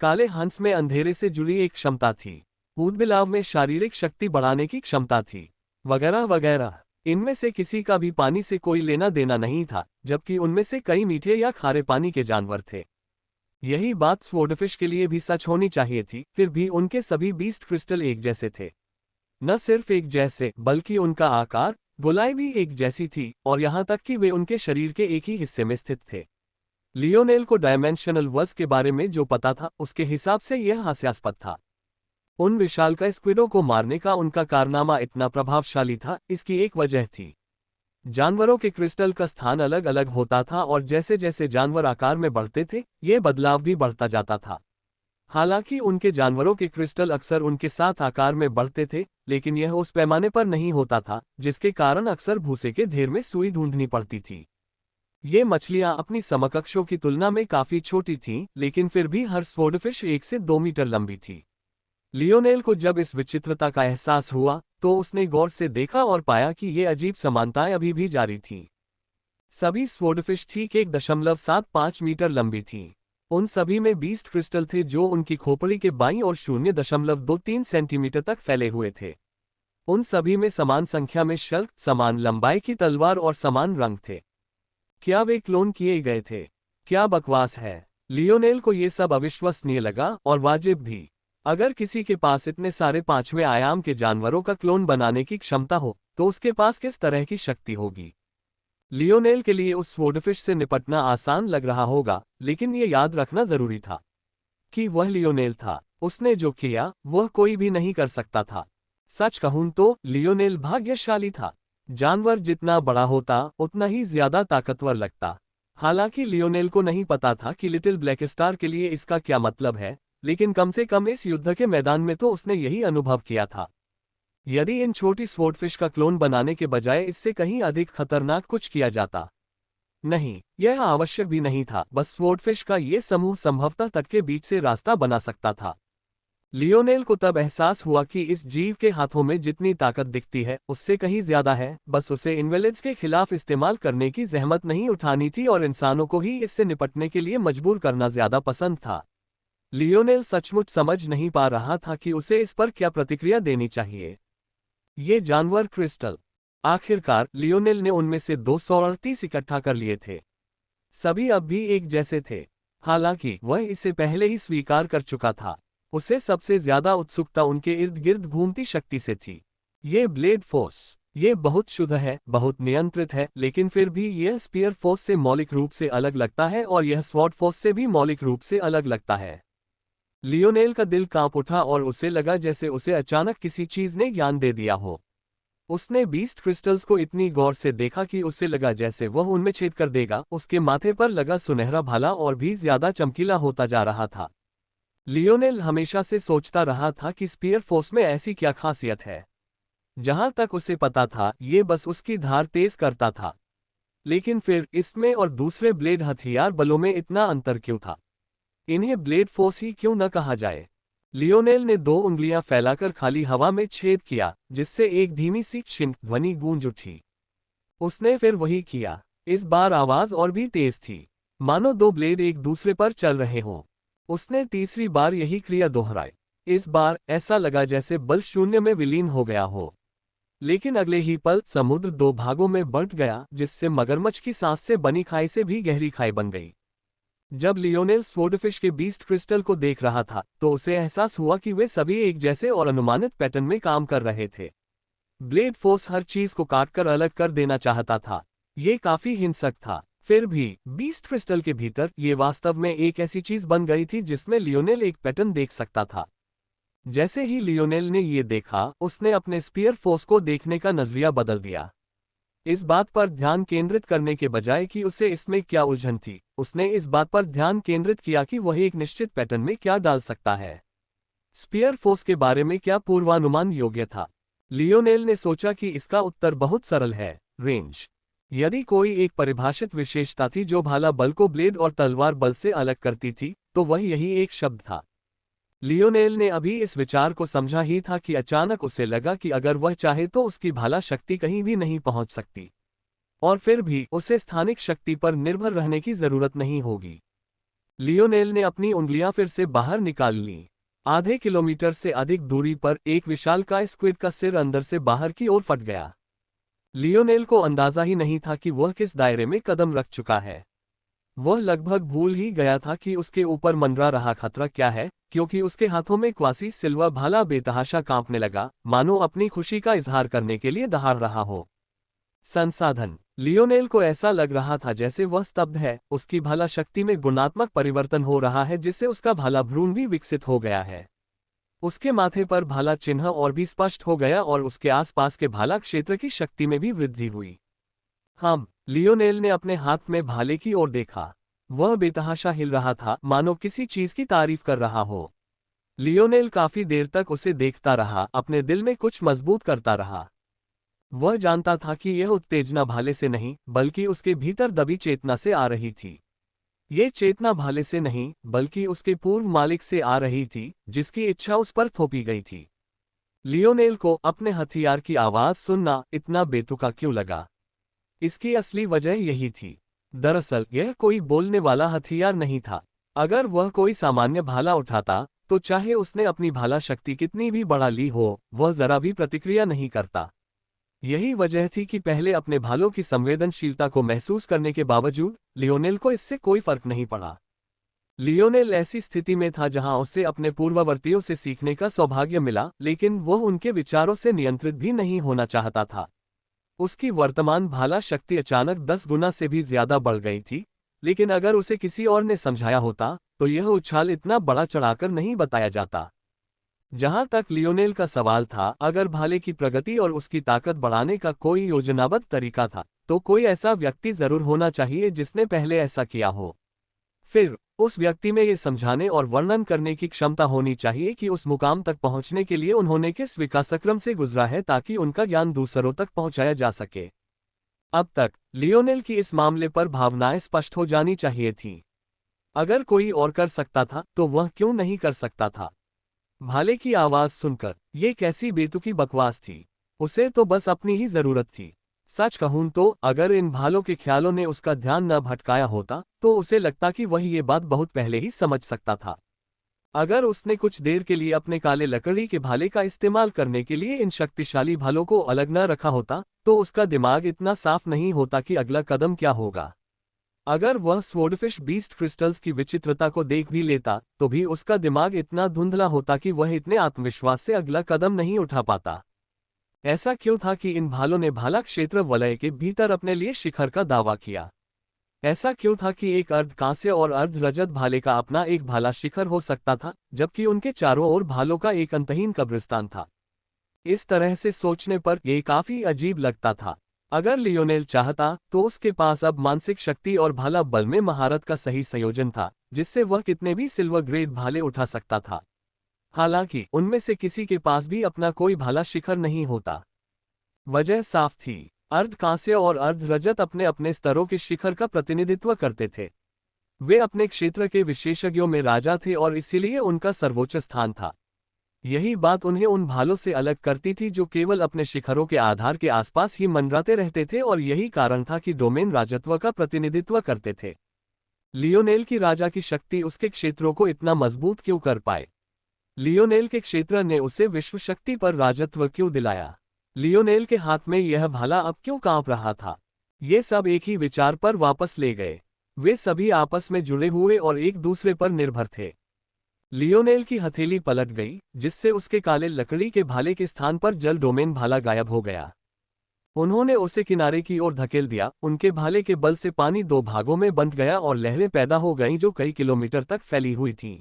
काले हंस में अंधेरे से जुड़ी एक क्षमता थी, ऊदबिलाव में शारीरिक शक्ति बढ़ाने की क्षमता थी, वगैरह वगैरह। इनमें से किसी का भी पानी से कोई लेना देना नहीं था, जबकि उनमें से कई मीठे या खारे पानी के जानवर थे। यही बात स्वॉर्डफिश के लिए भी सच होनी चाहिए थी, फिर भी उनके सभी बीस्ट क्रिस्टल एक जैसे थे। न सिर्फ एक जैसे, बल्कि उनका आकार, गोलाई भी एक जैसी थी, और यहाँ तक कि वे उनके शरीर के एक ही हिस्से में स्थित थे। लियोनेल को डायमेंशनल वर्स के बारे में जो पता था उसके हिसाब से यह हास्यास्पद था। उन विशालकाय स्क्विडों को मारने का उनका कारनामा इतना प्रभावशाली था, इसकी एक वजह थी। जानवरों के क्रिस्टल का स्थान अलग अलग होता था और जैसे जैसे जानवर आकार में बढ़ते थे, ये बदलाव भी बढ़ता जाता था। हालांकि उनके जानवरों के क्रिस्टल अक्सर उनके साथ आकार में बढ़ते थे, लेकिन यह उस पैमाने पर नहीं होता था, जिसके कारण अक्सर भूसे के ढेर में सुई ढूंढनी पड़ती थी। ये मछलियां अपनी समकक्षों की तुलना में काफी छोटी थीं, लेकिन फिर भी हर स्वॉर्डफिश 1 से 2 मीटर लंबी थी। लियोनेल को जब इस विचित्रता का एहसास हुआ तो उसने गौर से देखा और पाया कि ये अजीब समानताएं अभी भी जारी थीं। सभी स्वॉर्डफिश ठीक 1.75 मीटर लंबी थीं। उन सभी में बीस्ट क्रिस्टल थे जो उनकी खोपड़ी के बाईं ओर 0.23 सेंटीमीटर तक फैले हुए थे। उन सभी में समान संख्या में शल्क, समान लंबाई की तलवार और समान रंग थे। क्या वे क्लोन किए गए थे? क्या बकवास है! लियोनेल को ये सब अविश्वसनीय लगा, और वाजिब भी। अगर किसी के पास इतने सारे 5वें आयाम के जानवरों का क्लोन बनाने की क्षमता हो तो उसके पास किस तरह की शक्ति होगी। लियोनेल के लिए उस स्वॉर्डफिश से निपटना आसान लग रहा होगा, लेकिन ये याद रखना जरूरी था कि वह लियोनेल था। उसने जो किया वह कोई भी नहीं कर सकता था। सच कहूं तो लियोनेल भाग्यशाली था। जानवर जितना बड़ा होता उतना ही ज्यादा ताकतवर लगता। हालांकि लियोनेल को नहीं पता था कि लिटिल ब्लैक स्टार के लिए इसका क्या मतलब है, लेकिन कम से कम इस युद्ध के मैदान में तो उसने यही अनुभव किया था। यदि इन छोटी स्वॉर्डफिश का क्लोन बनाने के बजाय इससे कहीं अधिक खतरनाक कुछ किया जाता। नहीं, यह आवश्यक भी नहीं था, बस स्वॉर्डफिश का ये समूह संभवतः तट के बीच से रास्ता बना सकता था। लियोनेल को तब एहसास हुआ कि इस जीव के हाथों में जितनी ताकत दिखती है उससे कहीं ज्यादा है, बस उसे इनवेलिड्स के खिलाफ इस्तेमाल करने की जहमत नहीं उठानी थी और इंसानों को ही इससे निपटने के लिए मजबूर करना ज्यादा पसंद था। लियोनेल सचमुच समझ नहीं पा रहा था कि उसे इस पर क्या प्रतिक्रिया देनी चाहिए। ये जानवर क्रिस्टल। आखिरकार लियोनेल ने उनमें से 238 इकट्ठा कर लिए थे। सभी अब भी एक जैसे थे। हालांकि वह इसे पहले ही स्वीकार कर चुका था। उसे सबसे ज्यादा उत्सुकता उनके इर्द गिर्द घूमती शक्ति से थी। ये ब्लेड फोर्स, ये बहुत शुद्ध है, बहुत नियंत्रित है, लेकिन फिर भी यह स्पीयर फोर्स से मौलिक रूप से अलग लगता है और यह स्वॉर्ड फोर्स से भी मौलिक रूप से अलग लगता है। लियोनेल का दिल कांप उठा और उसे लगा जैसे उसे अचानक किसी चीज ने ज्ञान दे दिया हो। उसने बीस्ट क्रिस्टल्स को इतनी गौर से देखा कि उसे लगा जैसे वह उनमें छेद कर देगा। उसके माथे पर लगा सुनहरा भाला और भी ज्यादा चमकीला होता जा रहा था। लियोनेल हमेशा से सोचता रहा था कि स्पीयर फोर्स में ऐसी क्या खासियत है। जहां तक उसे पता था ये बस उसकी धार तेज करता था। लेकिन फिर इसमें और दूसरे ब्लेड हथियार बलों में इतना अंतर क्यों था? इन्हें ब्लेड फोर्स ही क्यों न कहा जाए? लियोनेल ने 2 उंगलियां फैलाकर खाली हवा में छेद किया, जिससे एक धीमी सी छिन ध्वनि गूंज उठी। उसने फिर वही किया। इस बार आवाज और भी तेज थी, मानो 2 ब्लेड एक दूसरे पर चल रहे हों। उसने तीसरी बार यही क्रिया दोहराई। इस बार ऐसा लगा जैसे बल शून्य में विलीन हो गया हो। लेकिन अगले ही पल समुद्र 2 भागों में बंट गया, जिससे मगरमच्छ की सांस से बनी खाई से भी गहरी खाई बन गई। जब लियोनेल स्वॉर्डफिश के बीस्ट क्रिस्टल को देख रहा था तो उसे एहसास हुआ कि वे सभी एक जैसे और अनुमानित पैटर्न में काम कर रहे थे। ब्लेड फोर्स हर चीज को काटकर अलग कर देना चाहता था। ये काफी हिंसक था। फिर भी बीस्ट क्रिस्टल के भीतर ये वास्तव में एक ऐसी चीज बन गई थी जिसमें लियोनेल एक पैटर्न देख सकता था। जैसे ही लियोनेल ने ये देखा, उसने अपने स्पीयर फोर्स को देखने का नजरिया बदल दिया। इस बात पर ध्यान केंद्रित करने के बजाय कि उसे इसमें क्या उलझन थी, उसने इस बात पर ध्यान केंद्रित किया कि वह एक निश्चित पैटर्न में क्या डाल सकता है। स्पीयर फोर्स के बारे में क्या पूर्वानुमान योग्य था? लियोनेल ने सोचा कि इसका उत्तर बहुत सरल है, रेंज। यदि कोई एक परिभाषित विशेषता थी जो भाला बल को ब्लेड और तलवार बल से अलग करती थी, तो वह यही एक शब्द था। लियोनेल ने अभी इस विचार को समझा ही था कि अचानक उसे लगा कि अगर वह चाहे तो उसकी भाला शक्ति कहीं भी नहीं पहुंच सकती, और फिर भी उसे स्थानिक शक्ति पर निर्भर रहने की जरूरत नहीं होगी। लियोनेल ने अपनी उंगलियां फिर से बाहर निकाल लीं। आधे किलोमीटर से अधिक दूरी पर एक विशालकाय स्क्विड का सिर अंदर से बाहर की ओर फट गया। लियोनेल को अंदाजा ही नहीं था कि वह किस दायरे में कदम रख चुका है। वह लगभग भूल ही गया था कि उसके ऊपर मंडरा रहा खतरा क्या है, क्योंकि उसके हाथों में क्वासी सिल्वा भाला बेतहाशा कांपने लगा, मानो अपनी खुशी का इजहार करने के लिए दहाड़ रहा हो। संसाधन। लियोनेल को ऐसा लग रहा था जैसे वह स्तब्ध है। उसकी भाला शक्ति में गुणात्मक परिवर्तन हो रहा है, जिससे उसका भाला भ्रूण भी विकसित हो गया है। उसके माथे पर भाला चिन्ह और भी स्पष्ट हो गया और उसके आसपास के भाला क्षेत्र की शक्ति में भी वृद्धि हुई। हाँ, लियोनेल ने अपने हाथ में भाले की ओर देखा। वह बेतहाशा हिल रहा था, मानो किसी चीज की तारीफ कर रहा हो। लियोनेल काफी देर तक उसे देखता रहा, अपने दिल में कुछ मजबूत करता रहा। वह जानता था कि यह उत्तेजना भाले से नहीं, बल्कि उसके भीतर दबी चेतना से आ रही थी। ये चेतना भाले से नहीं, बल्कि उसके पूर्व मालिक से आ रही थी, जिसकी इच्छा उस पर थोपी गई थी। लियोनेल को अपने हथियार की आवाज सुनना इतना बेतुका क्यों लगा? इसकी असली वजह यही थी। दरअसल यह कोई बोलने वाला हथियार नहीं था। अगर वह कोई सामान्य भाला उठाता, तो चाहे उसने अपनी भाला शक्ति कितनी भी बढ़ा ली हो, वह जरा भी प्रतिक्रिया नहीं करता। यही वजह थी कि पहले अपने भालों की संवेदनशीलता को महसूस करने के बावजूद लियोनेल को इससे कोई फर्क नहीं पड़ा। लियोनेल ऐसी स्थिति में था जहां उसे अपने पूर्ववर्तियों से सीखने का सौभाग्य मिला, लेकिन वह उनके विचारों से नियंत्रित भी नहीं होना चाहता था। उसकी वर्तमान भाला शक्ति अचानक 10 गुना से भी ज्यादा बढ़ गई थी, लेकिन अगर उसे किसी और ने समझाया होता, तो यह उछाल इतना बड़ा चढ़ाकर नहीं बताया जाता। जहां तक लियोनेल का सवाल था, अगर भाले की प्रगति और उसकी ताकत बढ़ाने का कोई योजनाबद्ध तरीका था, तो कोई ऐसा व्यक्ति जरूर होना चाहिए जिसने पहले ऐसा किया हो। फिर उस व्यक्ति में ये समझाने और वर्णन करने की क्षमता होनी चाहिए कि उस मुकाम तक पहुंचने के लिए उन्होंने किस विकासक्रम से गुजरा है, ताकि उनका ज्ञान दूसरों तक पहुंचाया जा सके। अब तक लियोनेल की इस मामले पर भावनाएं स्पष्ट हो जानी चाहिए थी। अगर कोई और कर सकता था, तो वह क्यों नहीं कर सकता था? भाले की आवाज सुनकर ये कैसी बेतुकी बकवास थी। उसे तो बस अपनी ही जरूरत थी। सच कहूं तो अगर इन भालों के ख्यालों ने उसका ध्यान न भटकाया होता, तो उसे लगता कि वह ये बात बहुत पहले ही समझ सकता था। अगर उसने कुछ देर के लिए अपने काले लकड़ी के भाले का इस्तेमाल करने के लिए इन शक्तिशाली भालों को अलग न रखा होता, तो उसका दिमाग इतना साफ नहीं होता कि अगला कदम क्या होगा। अगर वह स्वॉर्डफिश बीस्ट क्रिस्टल्स की विचित्रता को देख भी लेता, तो भी उसका दिमाग इतना धुंधला होता कि वह इतने आत्मविश्वास से अगला कदम नहीं उठा पाता। ऐसा क्यों था कि इन भालों ने भाला क्षेत्र वलय के भीतर अपने लिए शिखर का दावा किया? ऐसा क्यों था कि एक अर्ध कांस्य और अर्ध रजत भाले का अपना एक भाला शिखर हो सकता था, जबकि उनके चारों ओर भालों का एक अंतहीन कब्रिस्तान था? इस तरह से सोचने पर यह काफी अजीब लगता था। अगर लियोनेल चाहता, तो उसके पास अब मानसिक शक्ति और भाला बल में महारत का सही संयोजन था, जिससे वह कितने भी सिल्वर ग्रेड भाले उठा सकता था। हालांकि उनमें से किसी के पास भी अपना कोई भाला शिखर नहीं होता। वजह साफ थी। अर्ध कांस्य और अर्ध रजत अपने अपने स्तरों के शिखर का प्रतिनिधित्व करते थे। वे अपने क्षेत्र के विशेषज्ञों में राजा थे और इसीलिए उनका सर्वोच्च स्थान था। यही बात उन्हें उन भालों से अलग करती थी जो केवल अपने शिखरों के आधार के आसपास ही मंडराते रहते थे, और यही कारण था कि डोमेन राजत्व का प्रतिनिधित्व करते थे। लियोनेल की राजा की शक्ति उसके क्षेत्रों को इतना मजबूत क्यों कर पाए? लियोनेल के क्षेत्र ने उसे विश्व शक्ति पर राजत्व क्यों दिलाया? लियोनेल के हाथ में यह भाला अब क्यों कांप रहा था? ये सब एक ही विचार पर वापस ले गए। वे सभी आपस में जुड़े हुए और एक दूसरे पर निर्भर थे। लियोनेल की हथेली पलट गई, जिससे उसके काले लकड़ी के भाले के स्थान पर जल डोमेन भाला गायब हो गया। उन्होंने उसे किनारे की ओर धकेल दिया, उनके भाले के बल से पानी दो भागों में बंट गया और लहरें पैदा हो गईं जो कई किलोमीटर तक फैली हुई थीं।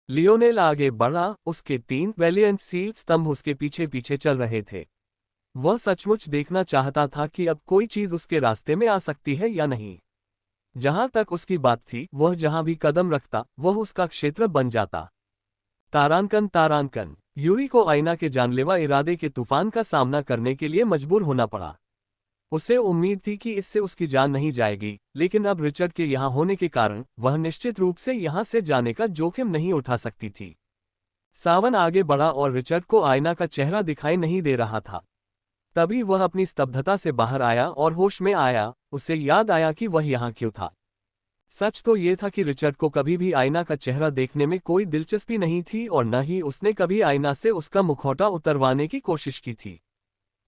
लियोनेल आगे बढ़ा, उसके 3 वेलिएंट सील स्तंभ उसके पीछे पीछे चल रहे थे। वह सचमुच देखना चाहता था कि अब कोई चीज उसके रास्ते में आ सकती है या नहीं। जहां तक उसकी बात थी, वह जहां भी कदम रखता वह उसका क्षेत्र बन जाता। तारांकन तारांकन यूरी को आयना के जानलेवा इरादे के तूफान का सामना करने के लिए मजबूर होना पड़ा। उसे उम्मीद थी कि इससे उसकी जान नहीं जाएगी, लेकिन अब रिचर्ड के यहाँ होने के कारण वह निश्चित रूप से यहाँ से जाने का जोखिम नहीं उठा सकती थी। सावन आगे बढ़ा और रिचर्ड को आयना का चेहरा दिखाई नहीं दे रहा था। तभी वह अपनी स्तब्धता से बाहर आया और होश में आया। उसे याद आया कि वह यहाँ क्यों था। सच तो ये था कि रिचर्ड को कभी भी आयना का चेहरा देखने में कोई दिलचस्पी नहीं थी और न ही उसने कभी आयना से उसका मुखौटा उतरवाने की कोशिश की थी।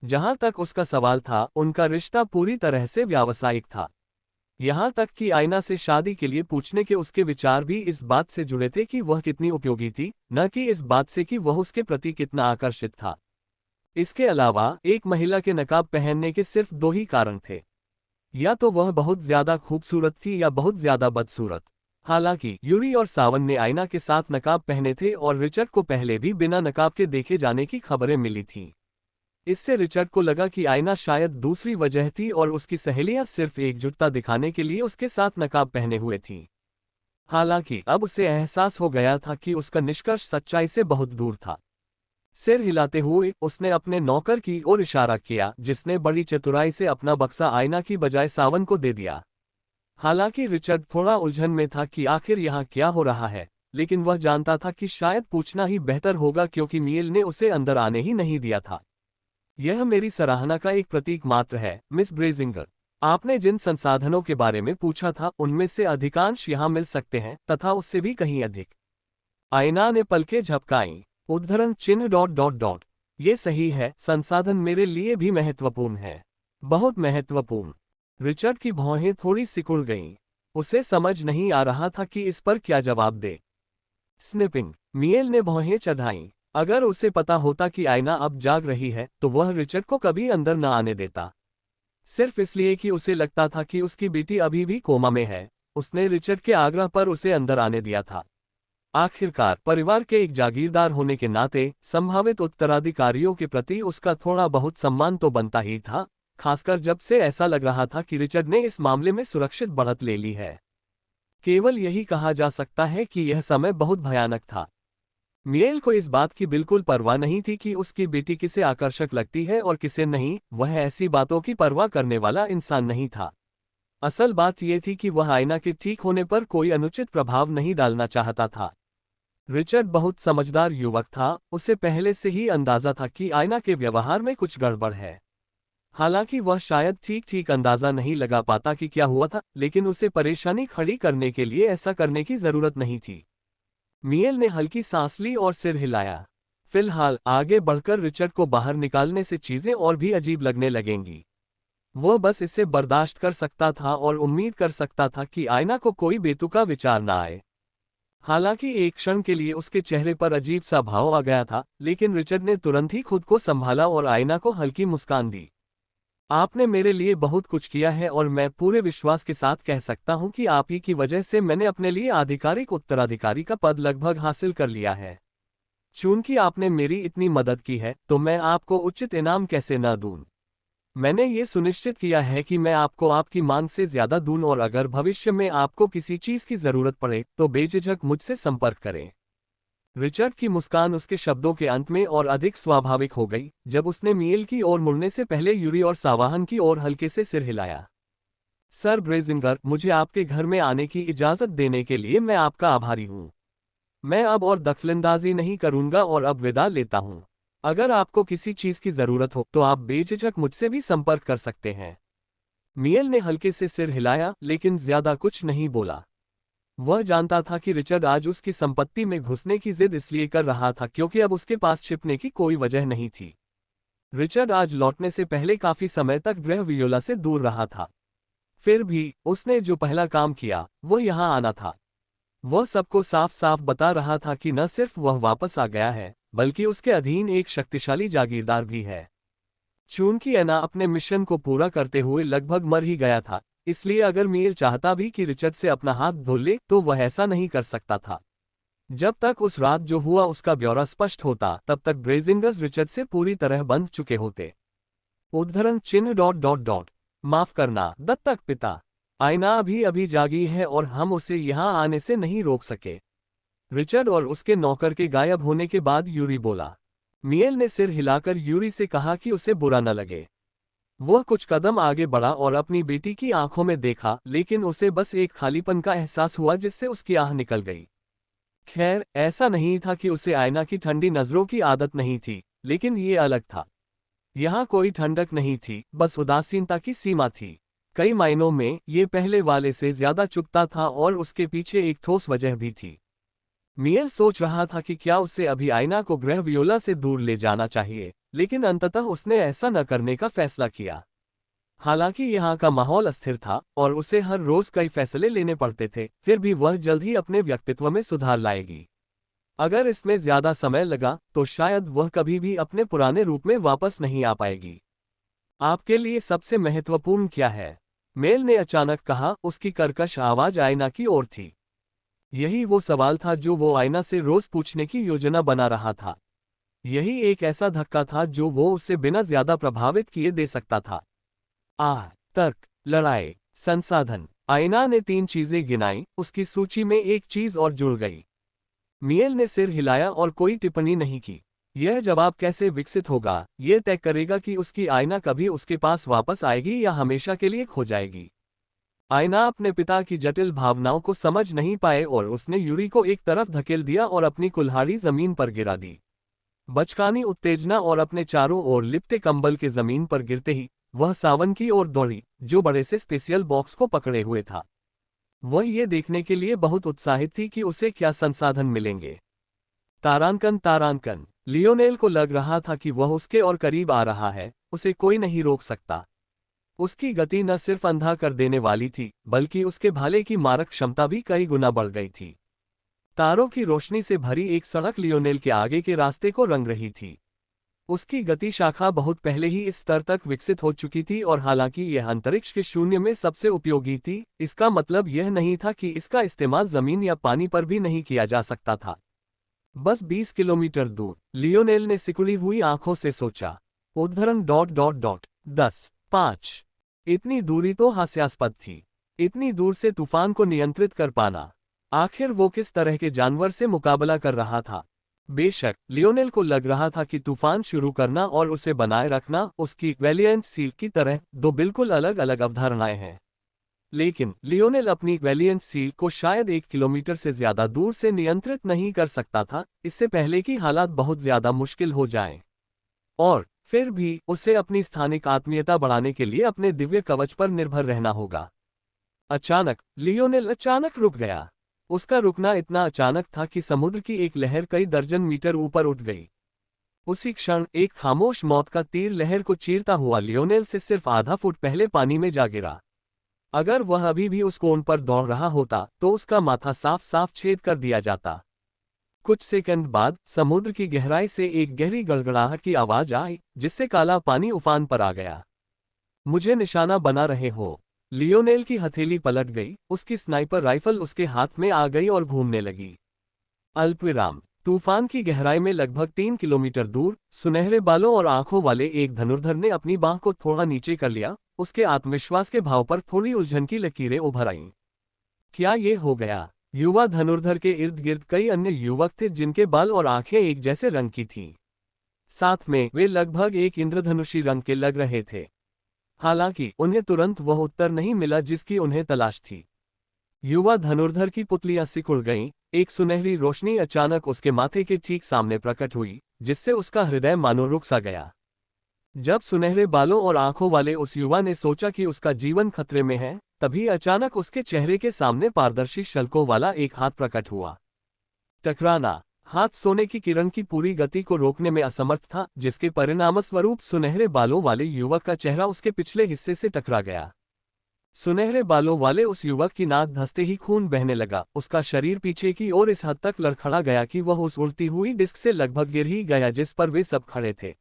जहां तक उसका सवाल था, उनका रिश्ता पूरी तरह से व्यावसायिक था। यहां तक कि आयना से शादी के लिए पूछने के उसके विचार भी इस बात से जुड़े थे कि वह कितनी उपयोगी थी, न कि इस बात से कि वह उसके प्रति कितना आकर्षित था। इसके अलावा एक महिला के नकाब पहनने के सिर्फ 2 ही कारण थे। या तो वह बहुत ज्यादा खूबसूरत थी या बहुत ज्यादा बदसूरत। हालांकि यूरी और सावन ने आयना के साथ नकाब पहने थे और रिचर्ड को पहले भी बिना नकाब के देखे जाने की खबरें मिली थीं। इससे रिचर्ड को लगा कि आयना शायद दूसरी वजह थी और उसकी सहेलियां सिर्फ एकजुटता दिखाने के लिए उसके साथ नकाब पहने हुए थीं। हालांकि अब उसे एहसास हो गया था कि उसका निष्कर्ष सच्चाई से बहुत दूर था। सिर हिलाते हुए उसने अपने नौकर की ओर इशारा किया, जिसने बड़ी चतुराई से अपना बक्सा आयना की बजाय सावन को दे दिया। हालांकि रिचर्ड थोड़ा उलझन में था कि आखिर यहाँ क्या हो रहा है, लेकिन वह जानता था कि शायद पूछना ही बेहतर होगा क्योंकि मील ने उसे अंदर आने ही नहीं दिया था। यह मेरी सराहना का एक प्रतीक मात्र है, मिस ब्रेजिंगर। आपने जिन संसाधनों के बारे में पूछा था उनमें से अधिकांश यहाँ मिल सकते हैं, तथा उससे भी कहीं अधिक। आयना ने पलकें झपकाईं। उद्धरण चिन्ह डॉट डॉट डॉट। ये सही है, संसाधन मेरे लिए भी महत्वपूर्ण है, बहुत महत्वपूर्ण। रिचर्ड की भौहें थोड़ी सिकुड़ गईं। उसे समझ नहीं आ रहा था कि इस पर क्या जवाब दे। स्निपिंग। मियेल ने भौहें चढ़ाईं। अगर उसे पता होता कि आयना अब जाग रही है तो वह रिचर्ड को कभी अंदर न आने देता। सिर्फ इसलिए कि उसे लगता था कि उसकी बेटी अभी भी कोमा में है, उसने रिचर्ड के आग्रह पर उसे अंदर आने दिया था। आखिरकार परिवार के एक जागीरदार होने के नाते संभावित उत्तराधिकारियों के प्रति उसका थोड़ा बहुत सम्मान तो बनता ही था, खासकर जब से ऐसा लग रहा था कि रिचर्ड ने इस मामले में सुरक्षित बढ़त ले ली है। केवल यही कहा जा सकता है कि यह समय बहुत भयानक था। मियेल को इस बात की बिल्कुल परवाह नहीं थी कि उसकी बेटी किसे आकर्षक लगती है और किसे नहीं, वह ऐसी बातों की परवाह करने वाला इंसान नहीं था। असल बात यह थी कि वह आयना के ठीक होने पर कोई अनुचित प्रभाव नहीं डालना चाहता था। रिचर्ड बहुत समझदार युवक था, उसे पहले से ही अंदाजा था कि आयना के व्यवहार में कुछ गड़बड़ है। हालांकि वह शायद ठीक ठीक अंदाजा नहीं लगा पाता कि क्या हुआ था, लेकिन उसे परेशानी खड़ी करने के लिए ऐसा करने की जरूरत नहीं थी। मियेल ने हल्की सांस ली और सिर हिलाया। फिलहाल आगे बढ़कर रिचर्ड को बाहर निकालने से चीजें और भी अजीब लगने लगेंगी। वह बस इसे बर्दाश्त कर सकता था और उम्मीद कर सकता था कि आयना को कोई बेतुका विचार न आए। हालांकि एक क्षण के लिए उसके चेहरे पर अजीब सा भाव आ गया था, लेकिन रिचर्ड ने तुरंत ही खुद को संभाला और आयना को हल्की मुस्कान दी। आपने मेरे लिए बहुत कुछ किया है और मैं पूरे विश्वास के साथ कह सकता हूं कि आप ही की वजह से मैंने अपने लिए आधिकारिक उत्तराधिकारी का पद लगभग हासिल कर लिया है। चूंकि आपने मेरी इतनी मदद की है, तो मैं आपको उचित इनाम कैसे न दूं। मैंने ये सुनिश्चित किया है कि मैं आपको आपकी मांग से ज्यादा दूं और अगर भविष्य में आपको किसी चीज की जरूरत पड़े तो बेझिझक मुझसे संपर्क करें। रिचर्ड की मुस्कान उसके शब्दों के अंत में और अधिक स्वाभाविक हो गई जब उसने मियेल की ओर मुड़ने से पहले यूरी और सावाहन की ओर हल्के से सिर हिलाया। सर ब्रेजिंगर, मुझे आपके घर में आने की इजाजत देने के लिए मैं आपका आभारी हूं। मैं अब और दखलंदाजी नहीं करूंगा और अब विदा लेता हूं। अगर आपको किसी चीज की जरूरत हो तो आप बेझिझक मुझसे भी संपर्क कर सकते हैं। मियेल ने हल्के से सिर हिलाया, लेकिन ज्यादा कुछ नहीं बोला। वह जानता था कि रिचर्ड आज उसकी संपत्ति में घुसने की जिद इसलिए कर रहा था क्योंकि अब उसके पास छिपने की कोई वजह नहीं थी। रिचर्ड आज लौटने से पहले काफी समय तक गृह वियोला से दूर रहा था। फिर भी उसने जो पहला काम किया वो यहाँ आना था। वह सबको साफ साफ बता रहा था कि न सिर्फ वह वापस आ गया है, बल्कि उसके अधीन एक शक्तिशाली जागीरदार भी है। चूंकि एना अपने मिशन को पूरा करते हुए लगभग मर ही गया था, इसलिए अगर मीर चाहता भी कि रिचर्ड से अपना हाथ धो ले तो वह ऐसा नहीं कर सकता था। जब तक उस रात जो हुआ उसका ब्यौरा स्पष्ट होता, तब तक ब्रेजिंगर्स रिचर्ड से पूरी तरह बंध चुके होते। उद्धरण चिन्ह ... माफ करना, दत्तक पिता। आयना अभी अभी जागी है और हम उसे यहाँ आने से नहीं रोक सके। रिचर्ड और उसके नौकर के गायब होने के बाद यूरी बोला। मियेल ने सिर हिलाकर यूरी से कहा कि उसे बुरा न लगे। वह कुछ कदम आगे बढ़ा और अपनी बेटी की आंखों में देखा, लेकिन उसे बस एक खालीपन का एहसास हुआ जिससे उसकी आह निकल गई। खैर, ऐसा नहीं था कि उसे आयना की ठंडी नजरों की आदत नहीं थी, लेकिन ये अलग था। यहाँ कोई ठंडक नहीं थी, बस उदासीनता की सीमा थी। कई मायनों में ये पहले वाले से ज्यादा चुभता था और उसके पीछे एक ठोस वजह भी थी। मियेल सोच रहा था कि क्या उसे अभी आयना को ग्रह वियोला से दूर ले जाना चाहिए, लेकिन अंततः उसने ऐसा न करने का फैसला किया। हालांकि यहाँ का माहौल अस्थिर था और उसे हर रोज कई फैसले लेने पड़ते थे, फिर भी वह जल्द ही अपने व्यक्तित्व में सुधार लाएगी। अगर इसमें ज्यादा समय लगा तो शायद वह कभी भी अपने पुराने रूप में वापस नहीं आ पाएगी। आपके लिए सबसे महत्वपूर्ण क्या है? मेल ने अचानक कहा, उसकी कर्कश आवाज आयना की ओर थी। यही वो सवाल था जो वो आयना से रोज पूछने की योजना बना रहा था। यही एक ऐसा धक्का था जो वो उसे बिना ज्यादा प्रभावित किए दे सकता था। तर्क, लड़ाई, संसाधन। आयना ने 3 चीजें गिनाई, उसकी सूची में एक चीज और जुड़ गई। मियेल ने सिर हिलाया और कोई टिप्पणी नहीं की। यह जवाब कैसे विकसित होगा, यह तय करेगा कि उसकी आयना कभी उसके पास वापस आएगी या हमेशा के लिए खो जाएगी। आयना अपने पिता की जटिल भावनाओं को समझ नहीं पाए और उसने यूरी को एक तरफ धकेल दिया और अपनी कुल्हाड़ी जमीन पर गिरा दी। बचकानी उत्तेजना और अपने चारों ओर लिपटे कंबल के जमीन पर गिरते ही वह सावन की ओर दौड़ी, जो बड़े से स्पेशल बॉक्स को पकड़े हुए था। वह ये देखने के लिए बहुत उत्साहित थी कि उसे क्या संसाधन मिलेंगे। तारांकन। लियोनेल को लग रहा था कि वह उसके और करीब आ रहा है, उसे कोई नहीं रोक सकता। उसकी गति न सिर्फ अंधा कर देने वाली थी, बल्कि उसके भाले की मारक क्षमता भी कई गुना बढ़ गई थी। तारों की रोशनी से भरी एक सड़क लियोनेल के आगे के रास्ते को रंग रही थी। उसकी गति शाखा बहुत पहले ही इस स्तर तक विकसित हो चुकी थी और हालांकि यह अंतरिक्ष के शून्य में सबसे उपयोगी थी, इसका मतलब यह नहीं था कि इसका इस्तेमाल जमीन या पानी पर भी नहीं किया जा सकता था। बस 20 किलोमीटर दूर, लियोनेल ने सिकुड़ी हुई आंखों से सोचा। उद्धरण ... 10:5। इतनी दूरी तो हास्यास्पद थी। इतनी दूर से तूफान को नियंत्रित कर पाना। आखिर वो किस तरह के जानवर से मुकाबला कर रहा था? बेशक, लियोनेल को लग रहा था कि तूफान शुरू करना और उसे बनाए रखना उसकी वैलिएंट सील की तरह 2 बिल्कुल अलग अलग अवधारणाएं हैं। लेकिन लियोनेल अपनी वैलिएंट सील को शायद 1 किलोमीटर से ज्यादा दूर से नियंत्रित नहीं कर सकता था, इससे पहले कि हालात बहुत ज्यादा मुश्किल हो जाएं। और फिर भी उसे अपनी स्थानिक आत्मीयता बढ़ाने के लिए अपने दिव्य कवच पर निर्भर रहना होगा। अचानक लियोनेल अचानक रुक गया। उसका रुकना इतना अचानक था कि समुद्र की एक लहर कई दर्जन मीटर ऊपर उठ गई। उसी क्षण एक खामोश मौत का तीर लहर को चीरता हुआ लियोनेल से सिर्फ आधा फुट पहले पानी में जा गिरा। अगर वह अभी भी उस कोण पर दौड़ रहा होता तो उसका माथा साफ साफ छेद कर दिया जाता। कुछ सेकंड बाद समुद्र की गहराई से एक गहरी गड़गड़ाहट की आवाज आई, जिससे काला पानी उफान पर आ गया। मुझे निशाना बना रहे हो? लियोनेल की हथेली पलट गई, उसकी स्नाइपर राइफल उसके हाथ में आ गई और घूमने लगी। अल्पविराम। तूफान की गहराई में लगभग 3 किलोमीटर दूर, सुनहरे बालों और आंखों वाले एक धनुर्धर ने अपनी बांह को थोड़ा नीचे कर लिया। उसके आत्मविश्वास के भाव पर थोड़ी उलझन की लकीरें उभर आईं। क्या ये हो गया? युवा धनुर्धर के इर्द गिर्द कई अन्य युवक थे जिनके बाल और आंखें एक जैसे रंग की थीं। साथ में वे लगभग एक इंद्रधनुषी रंग के लग रहे थे। हालांकि उन्हें तुरंत वह उत्तर नहीं मिला जिसकी उन्हें तलाश थी। युवा धनुर्धर की पुतलियां सिकुड़ गईं, एक सुनहरी रोशनी अचानक उसके माथे के ठीक सामने प्रकट हुई, जिससे उसका हृदय मानो रुक सा गया। जब सुनहरे बालों और आंखों वाले उस युवा ने सोचा कि उसका जीवन खतरे में है, तभी अचानक उसके चेहरे के सामने पारदर्शी शल्कों वाला एक हाथ प्रकट हुआ। टकराना। हाथ सोने की किरण की पूरी गति को रोकने में असमर्थ था, जिसके परिणामस्वरूप सुनहरे बालों वाले युवक का चेहरा उसके पिछले हिस्से से टकरा गया। सुनहरे बालों वाले उस युवक की नाक धंसते ही खून बहने लगा। उसका शरीर पीछे की ओर इस हद तक लड़खड़ा गया कि वह उस उड़ती हुई डिस्क से लगभग गिर ही गया जिस पर वे सब खड़े थे।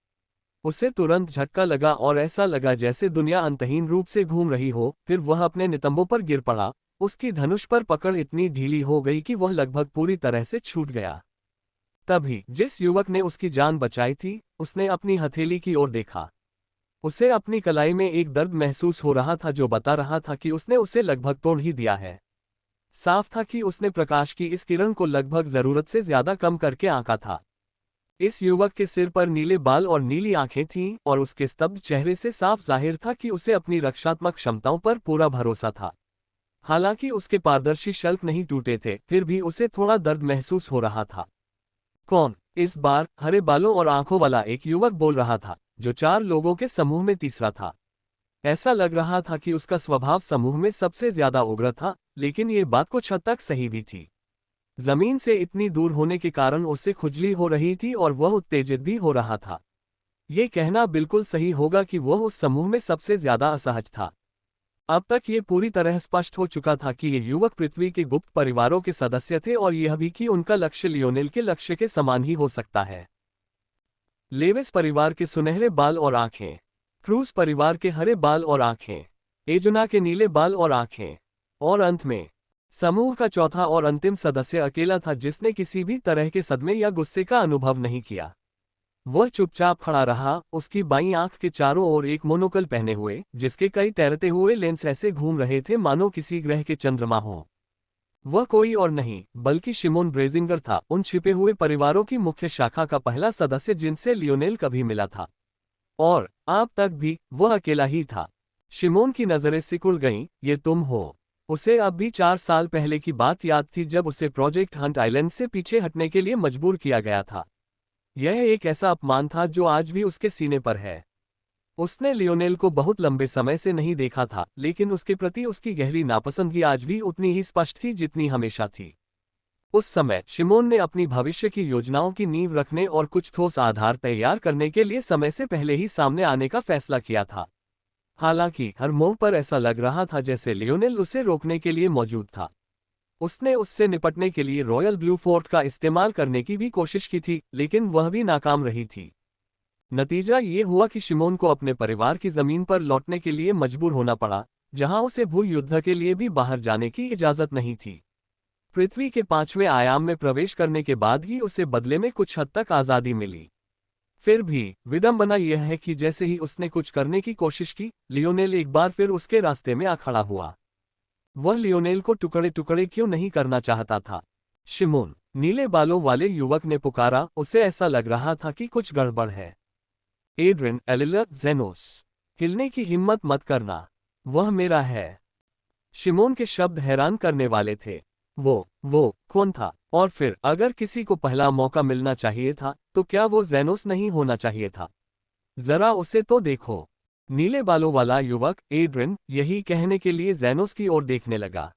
उसे तुरंत झटका लगा और ऐसा लगा जैसे दुनिया अंतहीन रूप से घूम रही हो। फिर वह अपने नितंबों पर गिर पड़ा। उसकी धनुष पर पकड़ इतनी ढीली हो गई कि वह लगभग पूरी तरह से छूट गया। तभी जिस युवक ने उसकी जान बचाई थी, उसने अपनी हथेली की ओर देखा। उसे अपनी कलाई में एक दर्द महसूस हो रहा था जो बता रहा था कि उसने उसे लगभग तोड़ ही दिया है। साफ था कि उसने प्रकाश की इस किरण को लगभग जरूरत से ज्यादा कम करके आंका था। इस युवक के सिर पर नीले बाल और नीली आंखें थीं और उसके स्तब्ध चेहरे से साफ जाहिर था कि उसे अपनी रक्षात्मक क्षमताओं पर पूरा भरोसा था। हालांकि उसके पारदर्शी शल्क नहीं टूटे थे, फिर भी उसे थोड़ा दर्द महसूस हो रहा था। कौन? इस बार हरे बालों और आंखों वाला एक युवक बोल रहा था, जो 4 लोगों के समूह में तीसरा था। ऐसा लग रहा था कि उसका स्वभाव समूह में सबसे ज्यादा उग्र था, लेकिन ये बात कुछ हद तक सही भी थी। जमीन से इतनी दूर होने के कारण उसे खुजली हो रही थी और वह उत्तेजित भी हो रहा था। ये कहना बिल्कुल सही होगा कि वह उस समूह में सबसे ज्यादा असहज था। अब तक ये पूरी तरह स्पष्ट हो चुका था कि ये युवक पृथ्वी के गुप्त परिवारों के सदस्य थे और यह भी कि उनका लक्ष्य लियोनेल के लक्ष्य के समान ही हो सकता है। लेविस परिवार के सुनहरे बाल और आंखें, क्रूज परिवार के हरे बाल और आंखें, एजुना के नीले बाल और आंखें, और अंत में समूह का चौथा और अंतिम सदस्य अकेला था जिसने किसी भी तरह के सदमे या गुस्से का अनुभव नहीं किया। वह चुपचाप खड़ा रहा, उसकी बाईं आंख के चारों ओर एक मोनोकल पहने हुए, जिसके कई तैरते हुए लेंस ऐसे घूम रहे थे मानो किसी ग्रह के चंद्रमा हो। वह कोई और नहीं बल्कि शिमोन ब्रेजिंगर था, उन छिपे हुए परिवारों की मुख्य शाखा का पहला सदस्य जिनसे लियोनेल कभी मिला था। और अब तक भी वह अकेला ही था। शिमोन की नजरें सिकुड़ गईं। ये तुम हो? उसे अब भी 4 साल पहले की बात याद थी जब उसे प्रोजेक्ट हंट आइलैंड से पीछे हटने के लिए मजबूर किया गया था। यह एक ऐसा अपमान था जो आज भी उसके सीने पर है। उसने लियोनेल को बहुत लंबे समय से नहीं देखा था, लेकिन उसके प्रति उसकी गहरी नापसंदगी आज भी उतनी ही स्पष्ट थी जितनी हमेशा थी। उस समय शिमोन ने अपनी भविष्य की योजनाओं की नींव रखने और कुछ ठोस आधार तैयार करने के लिए समय से पहले ही सामने आने का फैसला किया था। हालांकि हर मोड़ पर ऐसा लग रहा था जैसे लियोनेल उसे रोकने के लिए मौजूद था। उसने उससे निपटने के लिए रॉयल ब्लू फोर्ट का इस्तेमाल करने की भी कोशिश की थी, लेकिन वह भी नाकाम रही थी। नतीजा ये हुआ कि शिमोन को अपने परिवार की जमीन पर लौटने के लिए मजबूर होना पड़ा, जहां उसे भू युद्ध के लिए भी बाहर जाने की इजाजत नहीं थी। पृथ्वी के 5वें आयाम में प्रवेश करने के बाद ही उसे बदले में कुछ हद तक आज़ादी मिली। फिर भी विडंबना यह है कि जैसे ही उसने कुछ करने की कोशिश की, लियोनेल एक बार फिर उसके रास्ते में आ खड़ा हुआ। वह लियोनेल को टुकड़े टुकड़े क्यों नहीं करना चाहता था? शिमोन, नीले बालों वाले युवक ने पुकारा। उसे ऐसा लग रहा था कि कुछ गड़बड़ है। एड्रिन, एलिला, जेनोस, हिलने की हिम्मत मत करना, वह मेरा है। शिमोन के शब्द हैरान करने वाले थे। वो कौन था? और फिर अगर किसी को पहला मौका मिलना चाहिए था, तो क्या वो जेनोस नहीं होना चाहिए था? जरा उसे तो देखो। नीले बालों वाला युवक एड्रिन यही कहने के लिए जेनोस की ओर देखने लगा।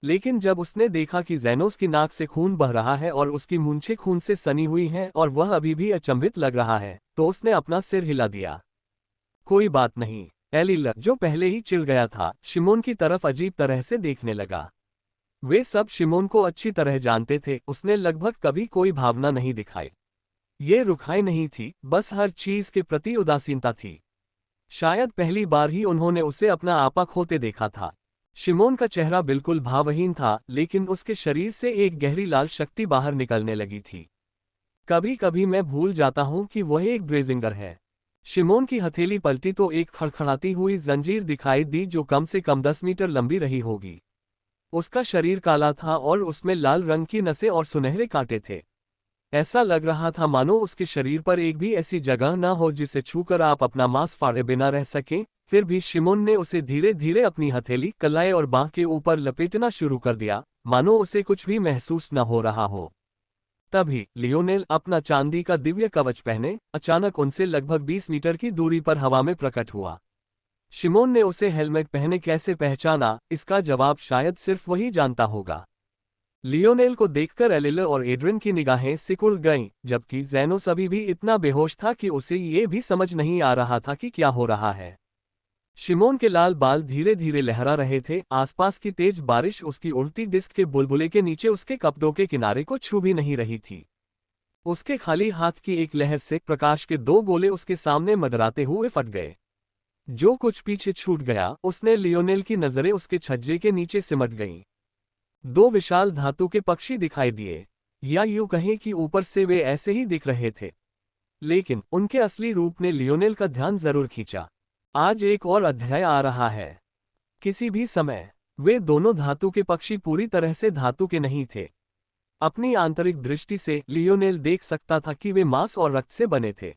लेकिन जब उसने देखा कि जेनोस की नाक से खून बह रहा है और उसकी मूंछें खून से सनी हुई हैं और वह अभी भी अचंभित लग रहा है, तो उसने अपना सिर हिला दिया। कोई बात नहीं। एलिला, जो पहले ही चिढ़ गया था, शिमोन की तरफ अजीब तरह से देखने लगा। वे सब शिमोन को अच्छी तरह जानते थे। उसने लगभग कभी कोई भावना नहीं दिखाई। ये रुखाई नहीं थी, बस हर चीज के प्रति उदासीनता थी। शायद पहली बार ही उन्होंने उसे अपना आपा खोते देखा था। शिमोन का चेहरा बिल्कुल भावहीन था, लेकिन उसके शरीर से एक गहरी लाल शक्ति बाहर निकलने लगी थी। कभी कभी मैं भूल जाता हूं कि वह एक ब्रेजिंगर है। शिमोन की हथेली पलटी तो एक खड़खड़ाती हुई जंजीर दिखाई दी जो कम से कम 10 मीटर लंबी रही होगी। उसका शरीर काला था और उसमें लाल रंग की नसें और सुनहरे कांटे थे। ऐसा लग रहा था मानो उसके शरीर पर एक भी ऐसी जगह न हो जिसे छूकर आप अपना मांस फाड़े बिना रह सकें। फिर भी शिमोन ने उसे धीरे धीरे अपनी हथेली, कलाई और बांह के ऊपर लपेटना शुरू कर दिया, मानो उसे कुछ भी महसूस न हो रहा हो। तभी लियोनेल, अपना चांदी का दिव्य कवच पहने, अचानक उनसे लगभग 20 मीटर की दूरी पर हवा में प्रकट हुआ। शिमोन ने उसे हेलमेट पहने कैसे पहचाना, इसका जवाब शायद सिर्फ वही जानता होगा। लियोनेल को देखकर एलिला और एड्रिन की निगाहें सिकुड़ गईं, जबकि जेनोस अभी भी इतना बेहोश था कि उसे ये भी समझ नहीं आ रहा था कि क्या हो रहा है। शिमोन के लाल बाल धीरे धीरे लहरा रहे थे, आसपास की तेज बारिश उसकी उड़ती डिस्क के बुलबुले के नीचे उसके कपड़ों के किनारे को छू भी नहीं रही थी। उसके खाली हाथ की एक लहर से प्रकाश के दो गोले उसके सामने मडराते हुए फट गए। जो कुछ पीछे छूट गया, उसने लियोनेल की नजरें उसके छज्जे के नीचे सिमट गईं। दो विशाल धातु के पक्षी दिखाई दिए, या यूं कहें कि ऊपर से वे ऐसे ही दिख रहे थे, लेकिन उनके असली रूप ने लियोनेल का ध्यान जरूर खींचा। आज एक और अध्याय आ रहा है। किसी भी समय वे दोनों धातु के पक्षी पूरी तरह से धातु के नहीं थे। अपनी आंतरिक दृष्टि से लियोनेल देख सकता था कि वे मांस और रक्त से बने थे।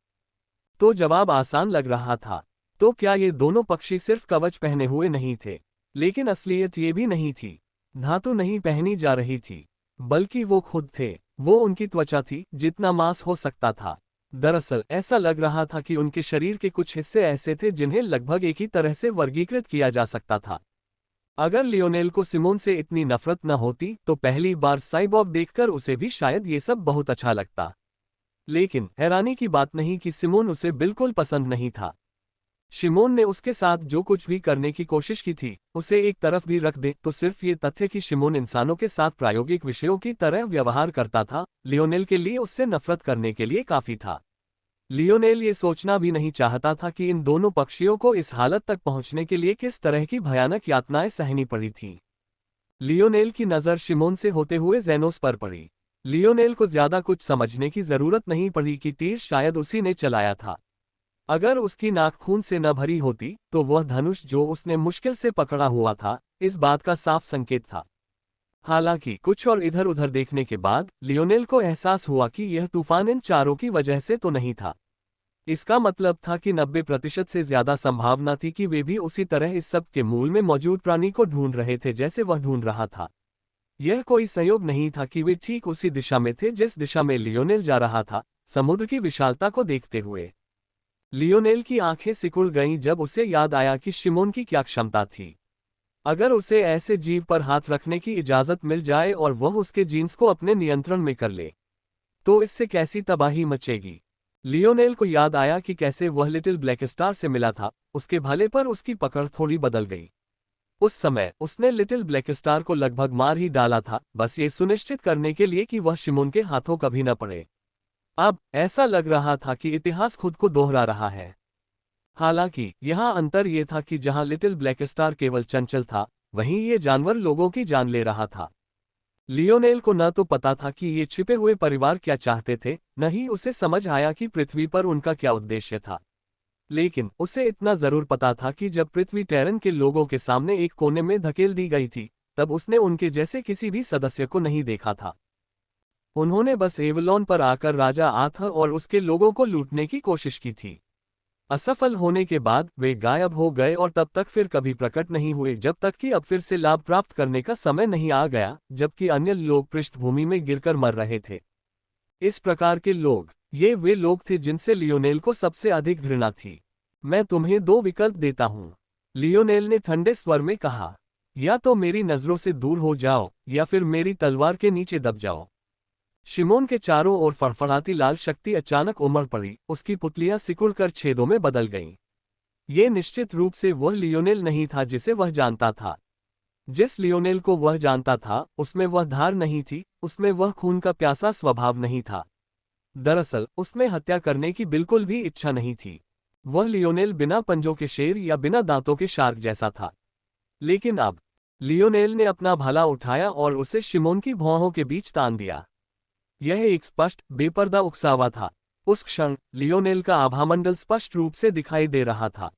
तो जवाब आसान लग रहा था। तो क्या ये दोनों पक्षी सिर्फ कवच पहने हुए नहीं थे? लेकिन असलियत ये भी नहीं थी। धातु नहीं पहनी जा रही थी, बल्कि वो खुद थे। वो उनकी त्वचा थी, जितना मांस हो सकता था। दरअसल ऐसा लग रहा था कि उनके शरीर के कुछ हिस्से ऐसे थे जिन्हें लगभग एक ही तरह से वर्गीकृत किया जा सकता था। अगर लियोनेल को सिमोन से इतनी नफरत न होती तो पहली बार साइबॉब देखकर उसे भी शायद ये सब बहुत अच्छा लगता। लेकिन हैरानी की बात नहीं कि सिमोन उसे बिल्कुल पसंद नहीं था। शिमोन ने उसके साथ जो कुछ भी करने की कोशिश की थी, उसे एक तरफ भी रख दे तो सिर्फ ये तथ्य कि शिमोन इंसानों के साथ प्रायोगिक विषयों की तरह व्यवहार करता था, लियोनेल के लिए उससे नफरत करने के लिए काफी था। लियोनेल ये सोचना भी नहीं चाहता था कि इन दोनों पक्षियों को इस हालत तक पहुंचने के लिए किस तरह की भयानक यातनाएं सहनी पड़ी थीं। लियोनेल की नज़र शिमोन से होते हुए जेनोस पर पड़ी। लियोनेल को ज्यादा कुछ समझने की जरूरत नहीं पड़ी कि तीर शायद उसी ने चलाया था। अगर उसकी नाक खून से न भरी होती तो वह धनुष जो उसने मुश्किल से पकड़ा हुआ था, इस बात का साफ संकेत था। हालांकि कुछ और इधर उधर देखने के बाद लियोनेल को एहसास हुआ कि यह तूफान इन चारों की वजह से तो नहीं था। इसका मतलब था कि 90% से ज्यादा संभावना थी कि वे भी उसी तरह इस सब के मूल में मौजूद प्राणी को ढूंढ रहे थे जैसे वह ढूंढ रहा था। यह कोई संयोग नहीं था कि वे ठीक उसी दिशा में थे जिस दिशा में लियोनेल जा रहा था, समुद्र की विशालता को देखते हुए। लियोनेल की आंखें सिकुड़ गईं जब उसे याद आया कि शिमोन की क्या क्षमता थी। अगर उसे ऐसे जीव पर हाथ रखने की इजाजत मिल जाए और वह उसके जीन्स को अपने नियंत्रण में कर ले, तो इससे कैसी तबाही मचेगी। लियोनेल को याद आया कि कैसे वह लिटिल ब्लैक स्टार से मिला था, उसके भले पर उसकी पकड़ थोड़ी बदल गई। उस समय उसने लिटिल ब्लैक स्टार को लगभग मार ही डाला था, बस ये सुनिश्चित करने के लिए कि वह शिमोन के हाथों कभी न पड़े। अब ऐसा लग रहा था कि इतिहास खुद को दोहरा रहा है। हालांकि यहाँ अंतर ये था कि जहाँ लिटिल ब्लैक स्टार केवल चंचल था, वहीं ये जानवर लोगों की जान ले रहा था। लियोनेल को न तो पता था कि ये छिपे हुए परिवार क्या चाहते थे, न ही उसे समझ आया कि पृथ्वी पर उनका क्या उद्देश्य था। लेकिन उसे इतना जरूर पता था कि जब पृथ्वी टेरन के लोगों के सामने एक कोने में धकेल दी गई थी, तब उसने उनके जैसे किसी भी सदस्य को नहीं देखा था। उन्होंने बस एवलोन पर आकर राजा आर्थर और उसके लोगों को लूटने की कोशिश की थी। असफल होने के बाद वे गायब हो गए और तब तक फिर कभी प्रकट नहीं हुए जब तक कि अब फिर से लाभ प्राप्त करने का समय नहीं आ गया, जबकि अन्य लोग पृष्ठभूमि में गिरकर मर रहे थे। इस प्रकार के लोग, ये वे लोग थे जिनसे लियोनेल को सबसे अधिक घृणा थी। मैं तुम्हें दो विकल्प देता हूं, लियोनेल ने ठंडे स्वर में कहा। या तो मेरी नजरों से दूर हो जाओ या फिर मेरी तलवार के नीचे दब जाओ। शिमोन के चारों ओर फड़फड़ाती लाल शक्ति अचानक उमड़ पड़ी, उसकी पुतलियां सिकुड़कर छेदों में बदल गईं। ये निश्चित रूप से वह लियोनेल नहीं था जिसे वह जानता था। जिस लियोनेल को वह जानता था, उसमें वह धार नहीं थी, उसमें वह खून का प्यासा स्वभाव नहीं था। दरअसल उसमें हत्या करने की बिल्कुल भी इच्छा नहीं थी। वह लियोनेल बिना पंजों के शेर या बिना दांतों के शार्क जैसा था। लेकिन अब लियोनेल ने अपना भाला उठाया और उसे शिमोन की भौहों के बीच तान दिया। यह एक स्पष्ट, बेपर्दा उकसावा था। उस क्षण लियोनेल का आभामंडल स्पष्ट रूप से दिखाई दे रहा था।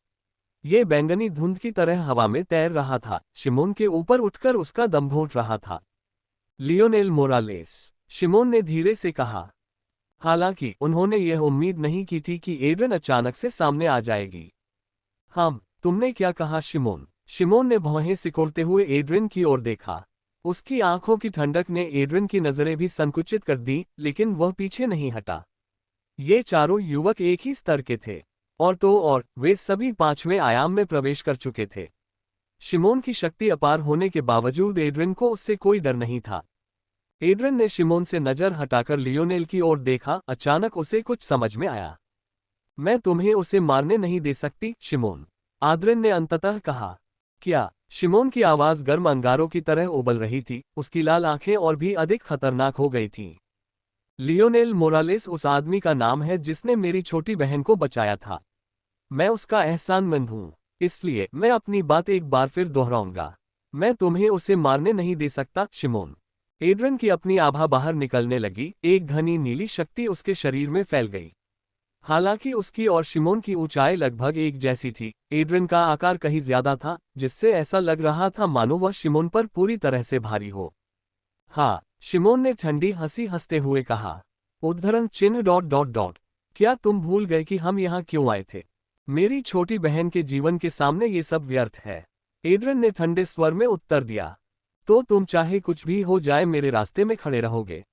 ये बैंगनी धुंध की तरह हवा में तैर रहा था, शिमोन के ऊपर उठकर उसका दम घोंट रहा था। लियोनेल मोरालेस, शिमोन ने धीरे से कहा। हालांकि उन्होंने यह उम्मीद नहीं की थी कि एड्रिन अचानक से सामने आ जाएगी। तुमने क्या कहा शिमोन? शिमोन ने भौहें सिकोड़ते हुए एड्रिन की ओर देखा। उसकी आंखों की ठंडक ने एड्रिन की नजरें भी संकुचित कर दी, लेकिन वह पीछे नहीं हटा। ये चारों युवक एक ही स्तर के थे, और तो और वे सभी पांचवें आयाम में प्रवेश कर चुके थे। शिमोन की शक्ति अपार होने के बावजूद एड्रिन को उससे कोई डर नहीं था। एड्रिन ने शिमोन से नजर हटाकर लियोनेल की ओर देखा। अचानक उसे कुछ समझ में आया। मैं तुम्हें उसे मारने नहीं दे सकती शिमोन। आद्रेन ने अंततः कहा। क्या? शिमोन की आवाज गर्म अंगारों की तरह उबल रही थी, उसकी लाल आंखें और भी अधिक खतरनाक हो गई थीं। लियोनेल मोरालेस उस आदमी का नाम है जिसने मेरी छोटी बहन को बचाया था। मैं उसका एहसानमंद हूं। इसलिए मैं अपनी बात एक बार फिर दोहराऊंगा। मैं तुम्हें उसे मारने नहीं दे सकता, शिमोन। एड्रन की अपनी आभा बाहर निकलने लगी, एक घनी नीली शक्ति उसके शरीर में फैल गई। हालांकि उसकी और शिमोन की ऊंचाई लगभग एक जैसी थी, एड्रन का आकार कहीं ज्यादा था, जिससे ऐसा लग रहा था मानो वह शिमोन पर पूरी तरह से भारी हो। हाँ, शिमोन ने ठंडी हंसी हंसते हुए कहा। उद्धरण चिन्ह डॉट डॉट डॉट। क्या तुम भूल गए कि हम यहाँ क्यों आए थे? मेरी छोटी बहन के जीवन के सामने ये सब व्यर्थ है, एड्रन ने ठंडे स्वर में उत्तर दिया। तो तुम चाहे कुछ भी हो जाए मेरे रास्ते में खड़े रहोगे?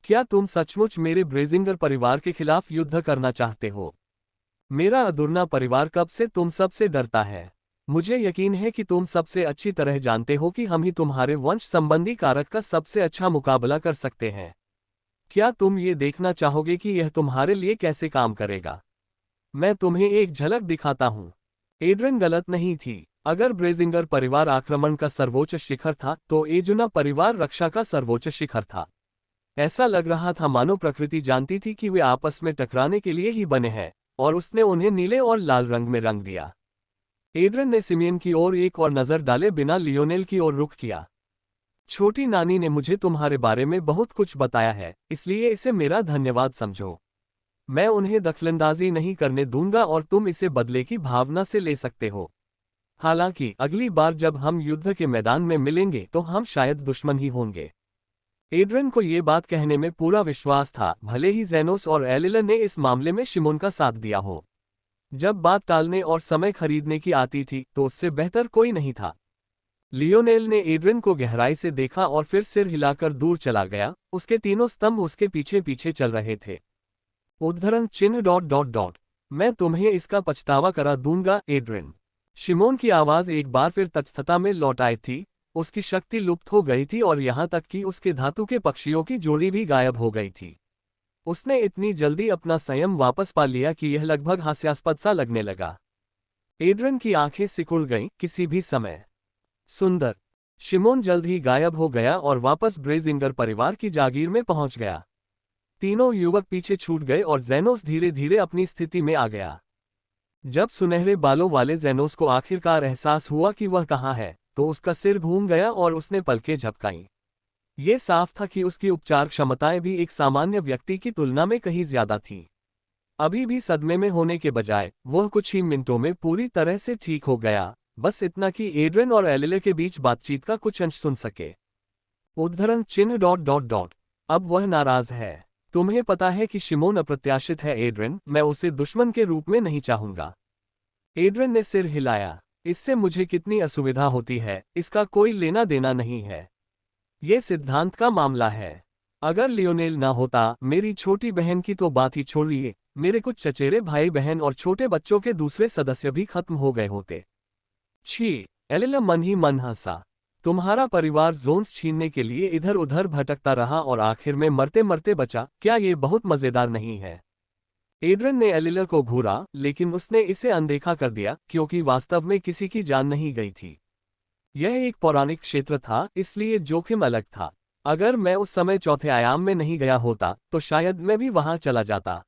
क्या तुम सचमुच मेरे ब्रेजिंगर परिवार के खिलाफ युद्ध करना चाहते हो? मेरा अधूरना परिवार कब से तुम सबसे डरता है। मुझे यकीन है कि तुम सबसे अच्छी तरह जानते हो कि हम ही तुम्हारे वंश संबंधी कारक का सबसे अच्छा मुकाबला कर सकते हैं। क्या तुम ये देखना चाहोगे कि यह तुम्हारे लिए कैसे काम करेगा? मैं तुम्हें एक झलक दिखाता हूं। एड्रन गलत नहीं थी। अगर ब्रेजिंगर परिवार आक्रमण का सर्वोच्च शिखर था, तो एजुना परिवार रक्षा का सर्वोच्च शिखर था। ऐसा लग रहा था मानो प्रकृति जानती थी कि वे आपस में टकराने के लिए ही बने हैं, और उसने उन्हें नीले और लाल रंग में रंग दिया। एड्रन ने सिमियन की ओर एक और नजर डाले बिना लियोनेल की ओर रुख किया। छोटी नानी ने मुझे तुम्हारे बारे में बहुत कुछ बताया है, इसलिए इसे मेरा धन्यवाद समझो। मैं उन्हें दखलंदाजी नहीं करने दूंगा और तुम इसे बदले की भावना से ले सकते हो। हालांकि अगली बार जब हम युद्ध के मैदान में मिलेंगे तो हम शायद दुश्मन ही होंगे। एड्रन को ये बात कहने में पूरा विश्वास था, भले ही जेनोस और एलिला ने इस मामले में शिमोन का साथ दिया हो। जब बात टालने और समय खरीदने की आती थी तो उससे बेहतर कोई नहीं था। लियोनेल ने एड्रन को गहराई से देखा और फिर सिर हिलाकर दूर चला गया, उसके तीनों स्तंभ उसके पीछे पीछे चल रहे थे। उद्धरण चिन्ह डॉट डॉट डॉट। मैं तुम्हें इसका पछतावा करा दूंगा, एड्रन। शिमोन की आवाज एक बार फिर तत्स्थता में लौट आई थी, उसकी शक्ति लुप्त हो गई थी और यहां तक कि उसके धातु के पक्षियों की जोड़ी भी गायब हो गई थी। उसने इतनी जल्दी अपना संयम वापस पा लिया कि यह लगभग हास्यास्पद सा लगने लगा। एड्रन की आंखें सिकुड़ गईं, किसी भी समय। सुंदर। शिमोन जल्द ही गायब हो गया और वापस ब्रेजिंगर परिवार की जागीर में पहुंच गया। तीनों युवक पीछे छूट गए और जेनोस धीरे धीरे अपनी स्थिति में आ गया। जब सुनहरे बालों वाले जेनोस को आखिरकार एहसास हुआ कि वह कहाँ है, तो उसका सिर घूम गया और उसने पलकें झपकाईं। ये साफ था कि उसकी उपचार क्षमताएं भी एक सामान्य व्यक्ति की तुलना में कहीं ज्यादा थीं। अभी भी सदमे में होने के बजाय वह कुछ ही मिनटों में पूरी तरह से ठीक हो गया, बस इतना कि एड्रन और एलिले के बीच बातचीत का कुछ अंश सुन सके। उद्धरण चिन्ह डॉट डॉट डॉट। अब वह नाराज है। तुम्हें पता है कि शिमोन अप्रत्याशित है, एड्रन। मैं उसे दुश्मन के रूप में नहीं चाहूंगा। एड्रन ने सिर हिलाया। इससे मुझे कितनी असुविधा होती है, इसका कोई लेना देना नहीं है। ये सिद्धांत का मामला है। अगर लियोनेल ना होता, मेरी छोटी बहन की तो बात ही छोड़िए, मेरे कुछ चचेरे भाई बहन और छोटे बच्चों के दूसरे सदस्य भी खत्म हो गए होते। छी, एलिला मन ही मन हंसा। तुम्हारा परिवार जोन्स छीनने के लिए इधर उधर भटकता रहा और आखिर में मरते मरते बचा। क्या ये बहुत मजेदार नहीं है? एड्रन ने एलिला को घूरा, लेकिन उसने इसे अनदेखा कर दिया, क्योंकि वास्तव में किसी की जान नहीं गई थी। यह एक पौराणिक क्षेत्र था, इसलिए जोखिम अलग था। अगर मैं उस समय चौथे आयाम में नहीं गया होता, तो शायद मैं भी वहां चला जाता।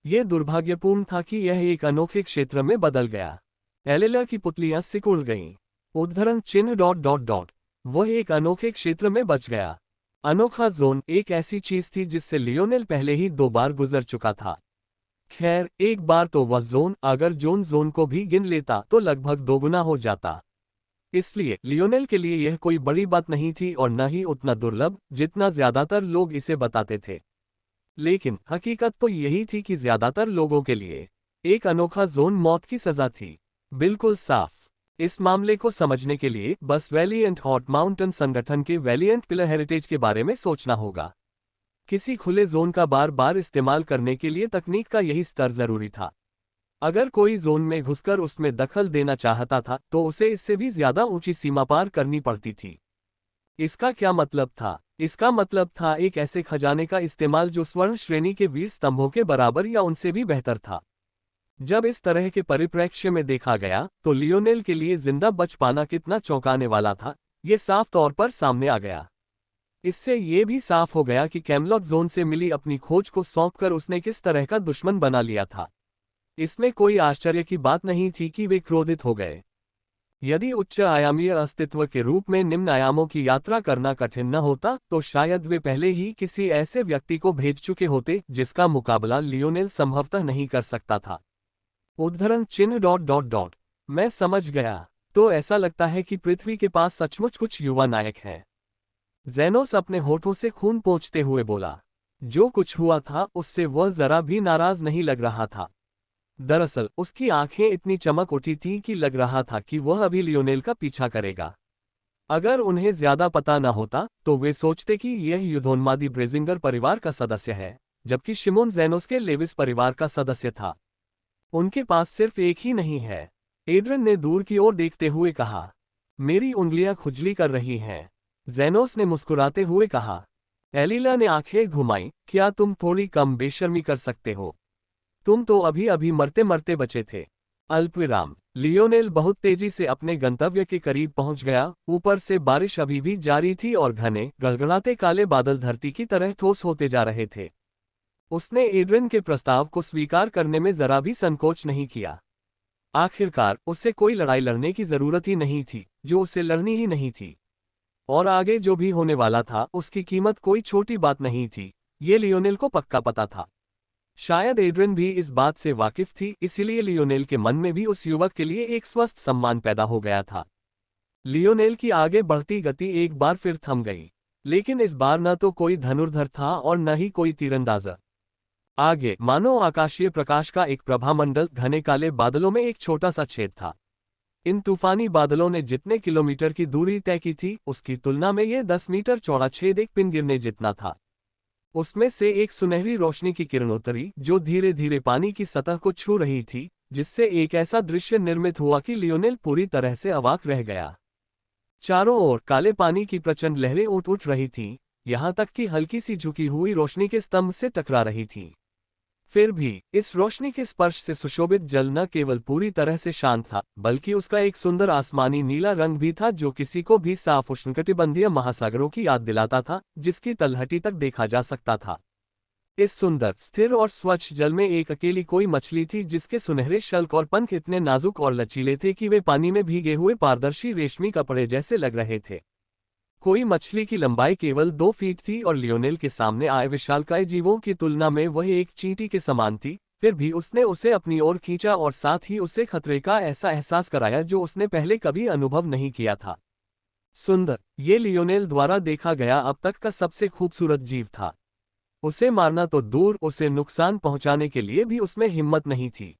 यह दुर्भाग्यपूर्ण था कि यह एक अनोखे क्षेत्र में बदल गया। एलिला की पुतलियां सिकुड़ गईं। उद्धरण चिन्ह डॉट डॉट डॉट। वह एक अनोखे क्षेत्र में बच गया। अनोखा जोन एक ऐसी चीज थी जिससे लियोनेल पहले ही 2 बार गुजर चुका था। खैर, एक बार तो वह जोन, अगर जोन को भी गिन लेता तो लगभग 2 गुना हो जाता। इसलिए लियोनेल के लिए यह कोई बड़ी बात नहीं थी और न ही उतना दुर्लभ जितना ज्यादातर लोग इसे बताते थे। लेकिन हकीकत तो यही थी कि ज्यादातर लोगों के लिए एक अनोखा जोन मौत की सजा थी। बिल्कुल साफ। इस मामले को समझने के लिए बस वैलिएंट हॉट माउंटेन संगठन के वैलिएंट पिलर हेरिटेज के बारे में सोचना होगा। किसी खुले जोन का बार बार इस्तेमाल करने के लिए तकनीक का यही स्तर जरूरी था। अगर कोई जोन में घुसकर उसमें दखल देना चाहता था तो उसे इससे भी ज्यादा ऊंची सीमा पार करनी पड़ती थी। इसका क्या मतलब था? इसका मतलब था एक ऐसे खजाने का इस्तेमाल जो स्वर्ण श्रेणी के वीर स्तंभों के बराबर या उनसे भी बेहतर था। जब इस तरह के परिप्रेक्ष्य में देखा गया तो लियोनेल के लिए जिंदा बच पाना कितना चौंकाने वाला था, ये साफ तौर पर सामने आ गया। इससे ये भी साफ हो गया कि कैमलॉट जोन से मिली अपनी खोज को सौंपकर उसने किस तरह का दुश्मन बना लिया था। इसमें कोई आश्चर्य की बात नहीं थी कि वे क्रोधित हो गए। यदि उच्च आयामीय अस्तित्व के रूप में निम्न आयामों की यात्रा करना कठिन न होता तो शायद वे पहले ही किसी ऐसे व्यक्ति को भेज चुके होते जिसका मुकाबला लियोनेल संभवतः नहीं कर सकता था। उद्धरण चिन्ह ... मैं समझ गया। तो ऐसा लगता है कि पृथ्वी के पास सचमुच कुछ युवा नायक हैं। ज़ेनोस अपने होठों से खून पोंछते हुए बोला। जो कुछ हुआ था उससे वह जरा भी नाराज नहीं लग रहा था। दरअसल उसकी आंखें इतनी चमक उठी थीं कि लग रहा था कि वह अभी लियोनेल का पीछा करेगा। अगर उन्हें ज्यादा पता न होता तो वे सोचते कि यह युद्धोन्मादी ब्रेजिंगर परिवार का सदस्य है, जबकि शिमोन ज़ेनोस के लेविस परिवार का सदस्य था। उनके पास सिर्फ एक ही नहीं है। एड्रियन ने दूर की ओर देखते हुए कहा। मेरी उंगलियां खुजली कर रही हैं। ज़ेनोस ने मुस्कुराते हुए कहा। एलिला ने आंखें घुमाई। क्या तुम थोड़ी कम बेशर्मी कर सकते हो? तुम तो अभी अभी मरते मरते बचे थे। अल्पविराम। लियोनेल बहुत तेजी से अपने गंतव्य के करीब पहुंच गया। ऊपर से बारिश अभी भी जारी थी और घने गड़गड़ाते काले बादल धरती की तरह ठोस होते जा रहे थे। उसने एड्रियन के प्रस्ताव को स्वीकार करने में जरा भी संकोच नहीं किया। आखिरकार उसे कोई लड़ाई लड़ने की जरूरत ही नहीं थी, जो उसे लड़नी ही नहीं थी। और आगे जो भी होने वाला था उसकी कीमत कोई छोटी बात नहीं थी, ये लियोनेल को पक्का पता था। शायद एड्रियन भी इस बात से वाकिफ थी, इसीलिए लियोनेल के मन में भी उस युवक के लिए एक स्वस्थ सम्मान पैदा हो गया था। लियोनेल की आगे बढ़ती गति एक बार फिर थम गई, लेकिन इस बार न तो कोई धनुर्धर था और न ही कोई तीरंदाज। आगे मानो आकाशीय प्रकाश का एक प्रभामंडल, घने काले बादलों में एक छोटा सा छेद था। इन तूफानी बादलों ने जितने किलोमीटर की दूरी तय की थी उसकी तुलना में यह 10 मीटर चौड़ा छेद एक पिन गिरने जितना था। उसमें से एक सुनहरी रोशनी की किरण उतरी जो धीरे धीरे पानी की सतह को छू रही थी, जिससे एक ऐसा दृश्य निर्मित हुआ कि लियोनेल पूरी तरह से अवाक रह गया। चारों ओर काले पानी की प्रचंड लहरें उठ रही थीं, यहां तक कि हल्की सी झुकी हुई रोशनी के स्तंभ से टकरा रही थी। फिर भी इस रोशनी के स्पर्श से सुशोभित जल न केवल पूरी तरह से शांत था, बल्कि उसका एक सुंदर आसमानी नीला रंग भी था जो किसी को भी साफ उष्णकटिबंधीय महासागरों की याद दिलाता था, जिसकी तलहटी तक देखा जा सकता था। इस सुंदर, स्थिर और स्वच्छ जल में एक अकेली कोई मछली थी जिसके सुनहरे शल्क और पंख इतने नाजुक और लचीले थे कि वे पानी में भीगे हुए पारदर्शी रेशमी कपड़े जैसे लग रहे थे। कोई मछली की लंबाई केवल 2 फीट थी और लियोनेल के सामने आए विशालकाय जीवों की तुलना में वह एक चींटी के समान थी। फिर भी उसने उसे अपनी ओर खींचा और साथ ही उसे खतरे का ऐसा एहसास कराया जो उसने पहले कभी अनुभव नहीं किया था। सुंदर, ये लियोनेल द्वारा देखा गया अब तक का सबसे खूबसूरत जीव था। उसे मारना तो दूर, उसे नुकसान पहुंचाने के लिए भी उसमें हिम्मत नहीं थी।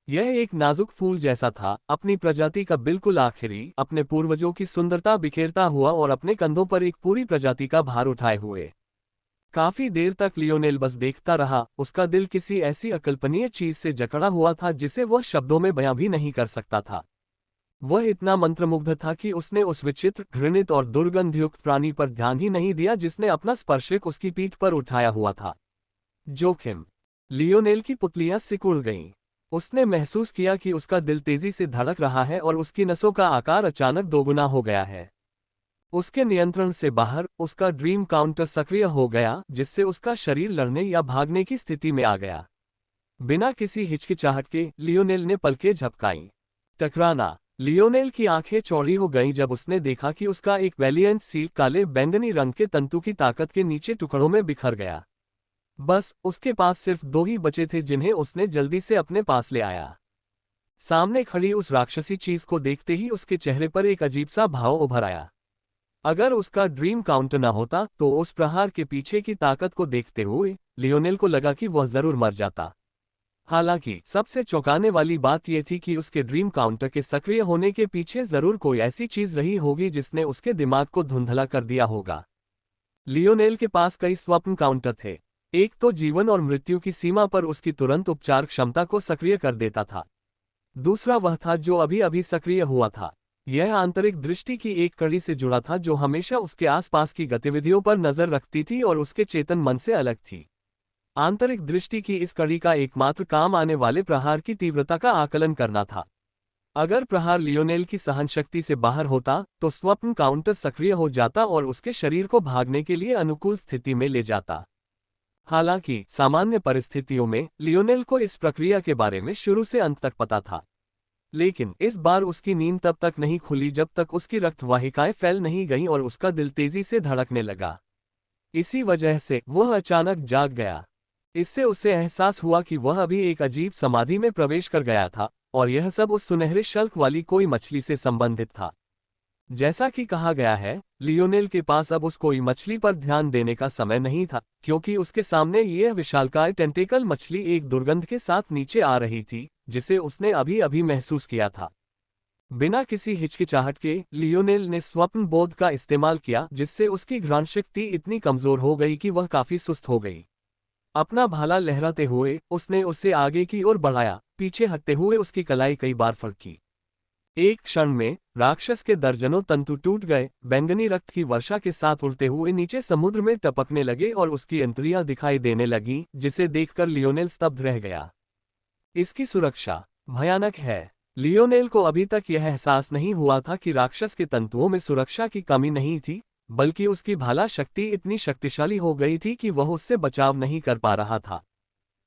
यह एक नाजुक फूल जैसा था, अपनी प्रजाति का बिल्कुल आखिरी, अपने पूर्वजों की सुंदरता बिखेरता हुआ और अपने कंधों पर एक पूरी प्रजाति का भार उठाए हुए। काफी देर तक लियोनेल बस देखता रहा, उसका दिल किसी ऐसी अकल्पनीय चीज से जकड़ा हुआ था जिसे वह शब्दों में बयां भी नहीं कर सकता था। वह इतना मंत्रमुग्ध था कि उसने उस विचित्र, घृणित और दुर्गंधयुक्त प्राणी पर ध्यान ही नहीं दिया जिसने अपना स्पर्शक उसकी पीठ पर उठाया हुआ था। जोखिम। लियोनेल की पुतलियां सिकुड़ गईं। उसने महसूस किया कि उसका दिल तेजी से धड़क रहा है और उसकी नसों का आकार अचानक दोगुना हो गया है। उसके नियंत्रण से बाहर उसका ड्रीम काउंटर सक्रिय हो गया, जिससे उसका शरीर लड़ने या भागने की स्थिति में आ गया। बिना किसी हिचकिचाहट के लियोनेल ने पलकें झपकाईं। टकराना। लियोनेल की आंखें चौड़ी हो गईं जब उसने देखा कि उसका एक वैलिएंट सील काले बैंगनी रंग के तंतु की ताकत के नीचे टुकड़ों में बिखर गया। बस उसके पास सिर्फ 2 ही बचे थे जिन्हें उसने जल्दी से अपने पास ले आया। सामने खड़ी उस राक्षसी चीज को देखते ही उसके चेहरे पर एक अजीब सा भाव उभर आया। अगर उसका ड्रीम काउंटर न होता तो उस प्रहार के पीछे की ताकत को देखते हुए लियोनेल को लगा कि वह जरूर मर जाता। हालांकि सबसे चौंकाने वाली बात यह थी कि उसके ड्रीम काउंटर के सक्रिय होने के पीछे जरूर कोई ऐसी चीज रही होगी जिसने उसके दिमाग को धुंधला कर दिया होगा। लियोनेल के पास कई स्वप्न काउंटर थे। एक तो जीवन और मृत्यु की सीमा पर उसकी तुरंत उपचार क्षमता को सक्रिय कर देता था। दूसरा वह था जो अभी अभी सक्रिय हुआ था। यह आंतरिक दृष्टि की एक कड़ी से जुड़ा था जो हमेशा उसके आसपास की गतिविधियों पर नजर रखती थी और उसके चेतन मन से अलग थी। आंतरिक दृष्टि की इस कड़ी का एकमात्र काम आने वाले प्रहार की तीव्रता का आकलन करना था। अगर प्रहार लियोनेल की सहनशक्ति से बाहर होता तो स्वप्न काउंटर सक्रिय हो जाता और उसके शरीर को भागने के लिए अनुकूल स्थिति में ले जाता। हालांकि सामान्य परिस्थितियों में लियोनेल को इस प्रक्रिया के बारे में शुरू से अंत तक पता था, लेकिन इस बार उसकी नींद तब तक नहीं खुली जब तक उसकी रक्तवाहिकाएं फैल नहीं गईं और उसका दिल तेजी से धड़कने लगा। इसी वजह से वह अचानक जाग गया। इससे उसे एहसास हुआ कि वह अभी एक अजीब समाधि में प्रवेश कर गया था और यह सब उस सुनहरे शल्क वाली कोई मछली से संबंधित था। जैसा कि कहा गया है, लियोनेल के पास अब उस कोई मछली पर ध्यान देने का समय नहीं था, क्योंकि उसके सामने यह विशालकाय टेंटेकल मछली एक दुर्गंध के साथ नीचे आ रही थी, जिसे उसने अभी अभी महसूस किया था। बिना किसी हिचकिचाहट के लियोनेल ने स्वप्न बोध का इस्तेमाल किया, जिससे उसकी घ्राणशक्ति इतनी कमजोर हो गई कि वह काफी सुस्त हो गई। अपना भाला लहराते हुए उसने उसे आगे की ओर बढ़ाया, पीछे हटते हुए उसकी कलाई कई बार फड़की। एक क्षण में राक्षस के दर्जनों तंतु टूट गए, बैंगनी रक्त की वर्षा के साथ उड़ते हुए नीचे समुद्र में टपकने लगे और उसकी अंतड़ियां दिखाई देने लगीं, जिसे देखकर लियोनेल स्तब्ध रह गया। इसकी सुरक्षा भयानक है। लियोनेल को अभी तक यह एहसास नहीं हुआ था कि राक्षस के तंतुओं में सुरक्षा की कमी नहीं थी, बल्कि उसकी भाला शक्ति इतनी शक्तिशाली हो गई थी कि वह उससे बचाव नहीं कर पा रहा था।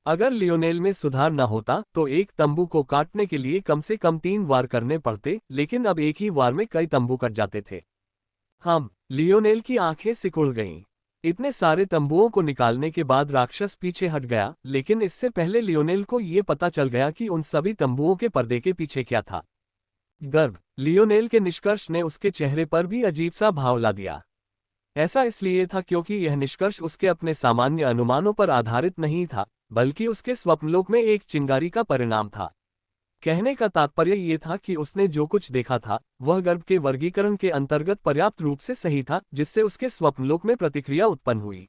अगर लियोनेल में सुधार न होता तो एक तंबू को काटने के लिए कम से कम 3 वार करने पड़ते, लेकिन अब एक ही वार में कई तंबू कट जाते थे। लियोनेल की आंखें सिकुड़ गईं। इतने सारे तंबुओं को निकालने के बाद राक्षस पीछे हट गया, लेकिन इससे पहले लियोनेल को ये पता चल गया कि उन सभी तंबुओं के पर्दे के पीछे क्या था। गर्व। लियोनेल के निष्कर्ष ने उसके चेहरे पर भी अजीब सा भाव ला दिया। ऐसा इसलिए था क्योंकि यह निष्कर्ष उसके अपने सामान्य अनुमानों पर आधारित नहीं था, बल्कि उसके स्वप्नलोक में एक चिंगारी का परिणाम था। कहने का तात्पर्य यह था कि उसने जो कुछ देखा था वह गर्भ के वर्गीकरण के अंतर्गत पर्याप्त रूप से सही था, जिससे उसके स्वप्नलोक में प्रतिक्रिया उत्पन्न हुई।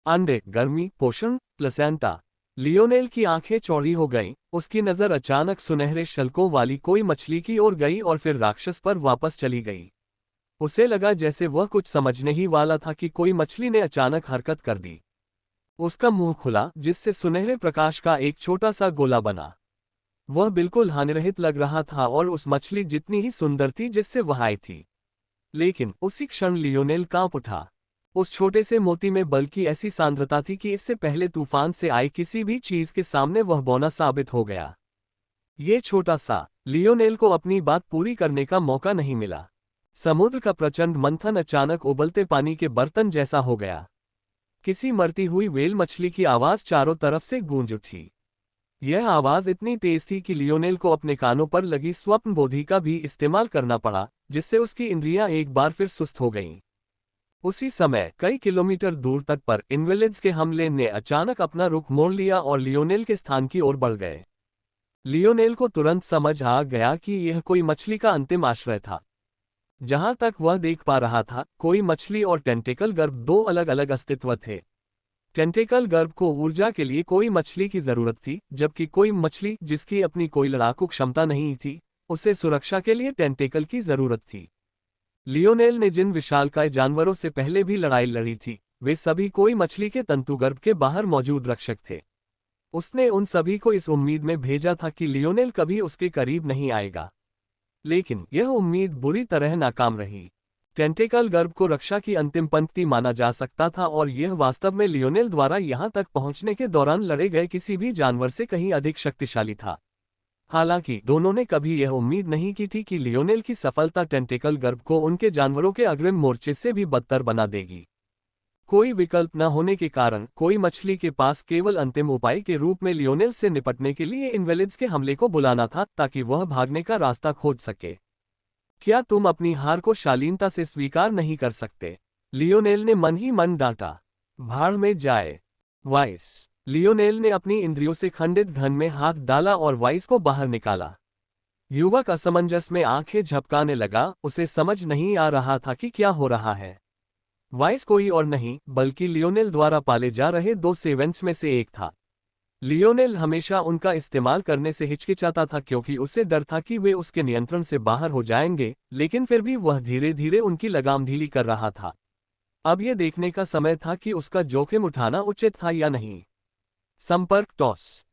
अंडे, गर्मी, पोषण, प्लेसेंटा। लियोनेल की आंखें चौड़ी हो गईं, उसकी नजर अचानक सुनहरे शल्कों वाली कोई मछली की ओर गई और फिर राक्षस पर वापस चली गई। उसे लगा जैसे वह कुछ समझने ही वाला था कि कोई मछली ने अचानक हरकत कर दी। उसका मुंह खुला, जिससे सुनहरे प्रकाश का एक छोटा सा गोला बना। वह बिल्कुल हानिरहित लग रहा था और उस मछली जितनी ही सुंदर थी जिससे वह आई थी। लेकिन उसी क्षण लियोनेल कांप उठा। उस छोटे से मोती में बल की ऐसी सांद्रता थी कि इससे पहले तूफान से आई किसी भी चीज के सामने वह बौना साबित हो गया। ये छोटा सा लियोनेल को अपनी बात पूरी करने का मौका नहीं मिला। समुद्र का प्रचंड मंथन अचानक उबलते पानी के बर्तन जैसा हो गया। किसी मरती हुई व्हेल मछली की आवाज चारों तरफ से गूंज उठी। यह आवाज इतनी तेज थी कि लियोनेल को अपने कानों पर लगी स्वप्नबोधि का भी इस्तेमाल करना पड़ा, जिससे उसकी इंद्रियां एक बार फिर सुस्त हो गईं। उसी समय कई किलोमीटर दूर तट पर इन्वेलिड्स के हमले ने अचानक अपना रुख मोड़ लिया और लियोनेल के स्थान की ओर बढ़ गए। लियोनेल को तुरंत समझ आ गया कि यह कोई मछली का अंतिम आश्रय था। जहां तक वह देख पा रहा था, कोई मछली और टेंटेकल गर्भ दो अलग अलग अस्तित्व थे। टेंटेकल गर्भ को ऊर्जा के लिए कोई मछली की जरूरत थी, जबकि कोई मछली जिसकी अपनी कोई लड़ाकू क्षमता नहीं थी, उसे सुरक्षा के लिए टेंटेकल की जरूरत थी। लियोनेल ने जिन विशालकाय जानवरों से पहले भी लड़ाई लड़ी थी, वे सभी कोई मछली के तंतुगर्भ के बाहर मौजूद रक्षक थे। उसने उन सभी को इस उम्मीद में भेजा था कि लियोनेल कभी उसके करीब नहीं आएगा, लेकिन यह उम्मीद बुरी तरह नाकाम रही। टेंटेकल गर्भ को रक्षा की अंतिम पंक्ति माना जा सकता था और यह वास्तव में लियोनेल द्वारा यहां तक पहुंचने के दौरान लड़े गए किसी भी जानवर से कहीं अधिक शक्तिशाली था। हालांकि दोनों ने कभी यह उम्मीद नहीं की थी कि लियोनेल की सफलता टेंटेकल गर्भ को उनके जानवरों के अग्रिम मोर्चे से भी बदतर बना देगी। कोई विकल्प न होने के कारण कोई मछली के पास केवल अंतिम उपाय के रूप में लियोनेल से निपटने के लिए इन्वेलिड्स के हमले को बुलाना था, ताकि वह भागने का रास्ता खोज सके। क्या तुम अपनी हार को शालीनता से स्वीकार नहीं कर सकते? लियोनेल ने मन ही मन डांटा। भाड़ में जाए वाइस। लियोनेल ने अपनी इंद्रियों से खंडित घन में हाथ डाला और वाइस को बाहर निकाला। युवक असमंजस में आंखें झपकाने लगा, उसे समझ नहीं आ रहा था कि क्या हो रहा है। वाइस कोई और नहीं बल्कि लियोनेल द्वारा पाले जा रहे 2 सेवेंट्स में से एक था। लियोनेल हमेशा उनका इस्तेमाल करने से हिचकिचाता था क्योंकि उसे डर था कि वे उसके नियंत्रण से बाहर हो जाएंगे, लेकिन फिर भी वह धीरे धीरे उनकी लगाम ढीली कर रहा था। अब यह देखने का समय था कि उसका जोखिम उठाना उचित था या नहीं। संपर्क टॉस।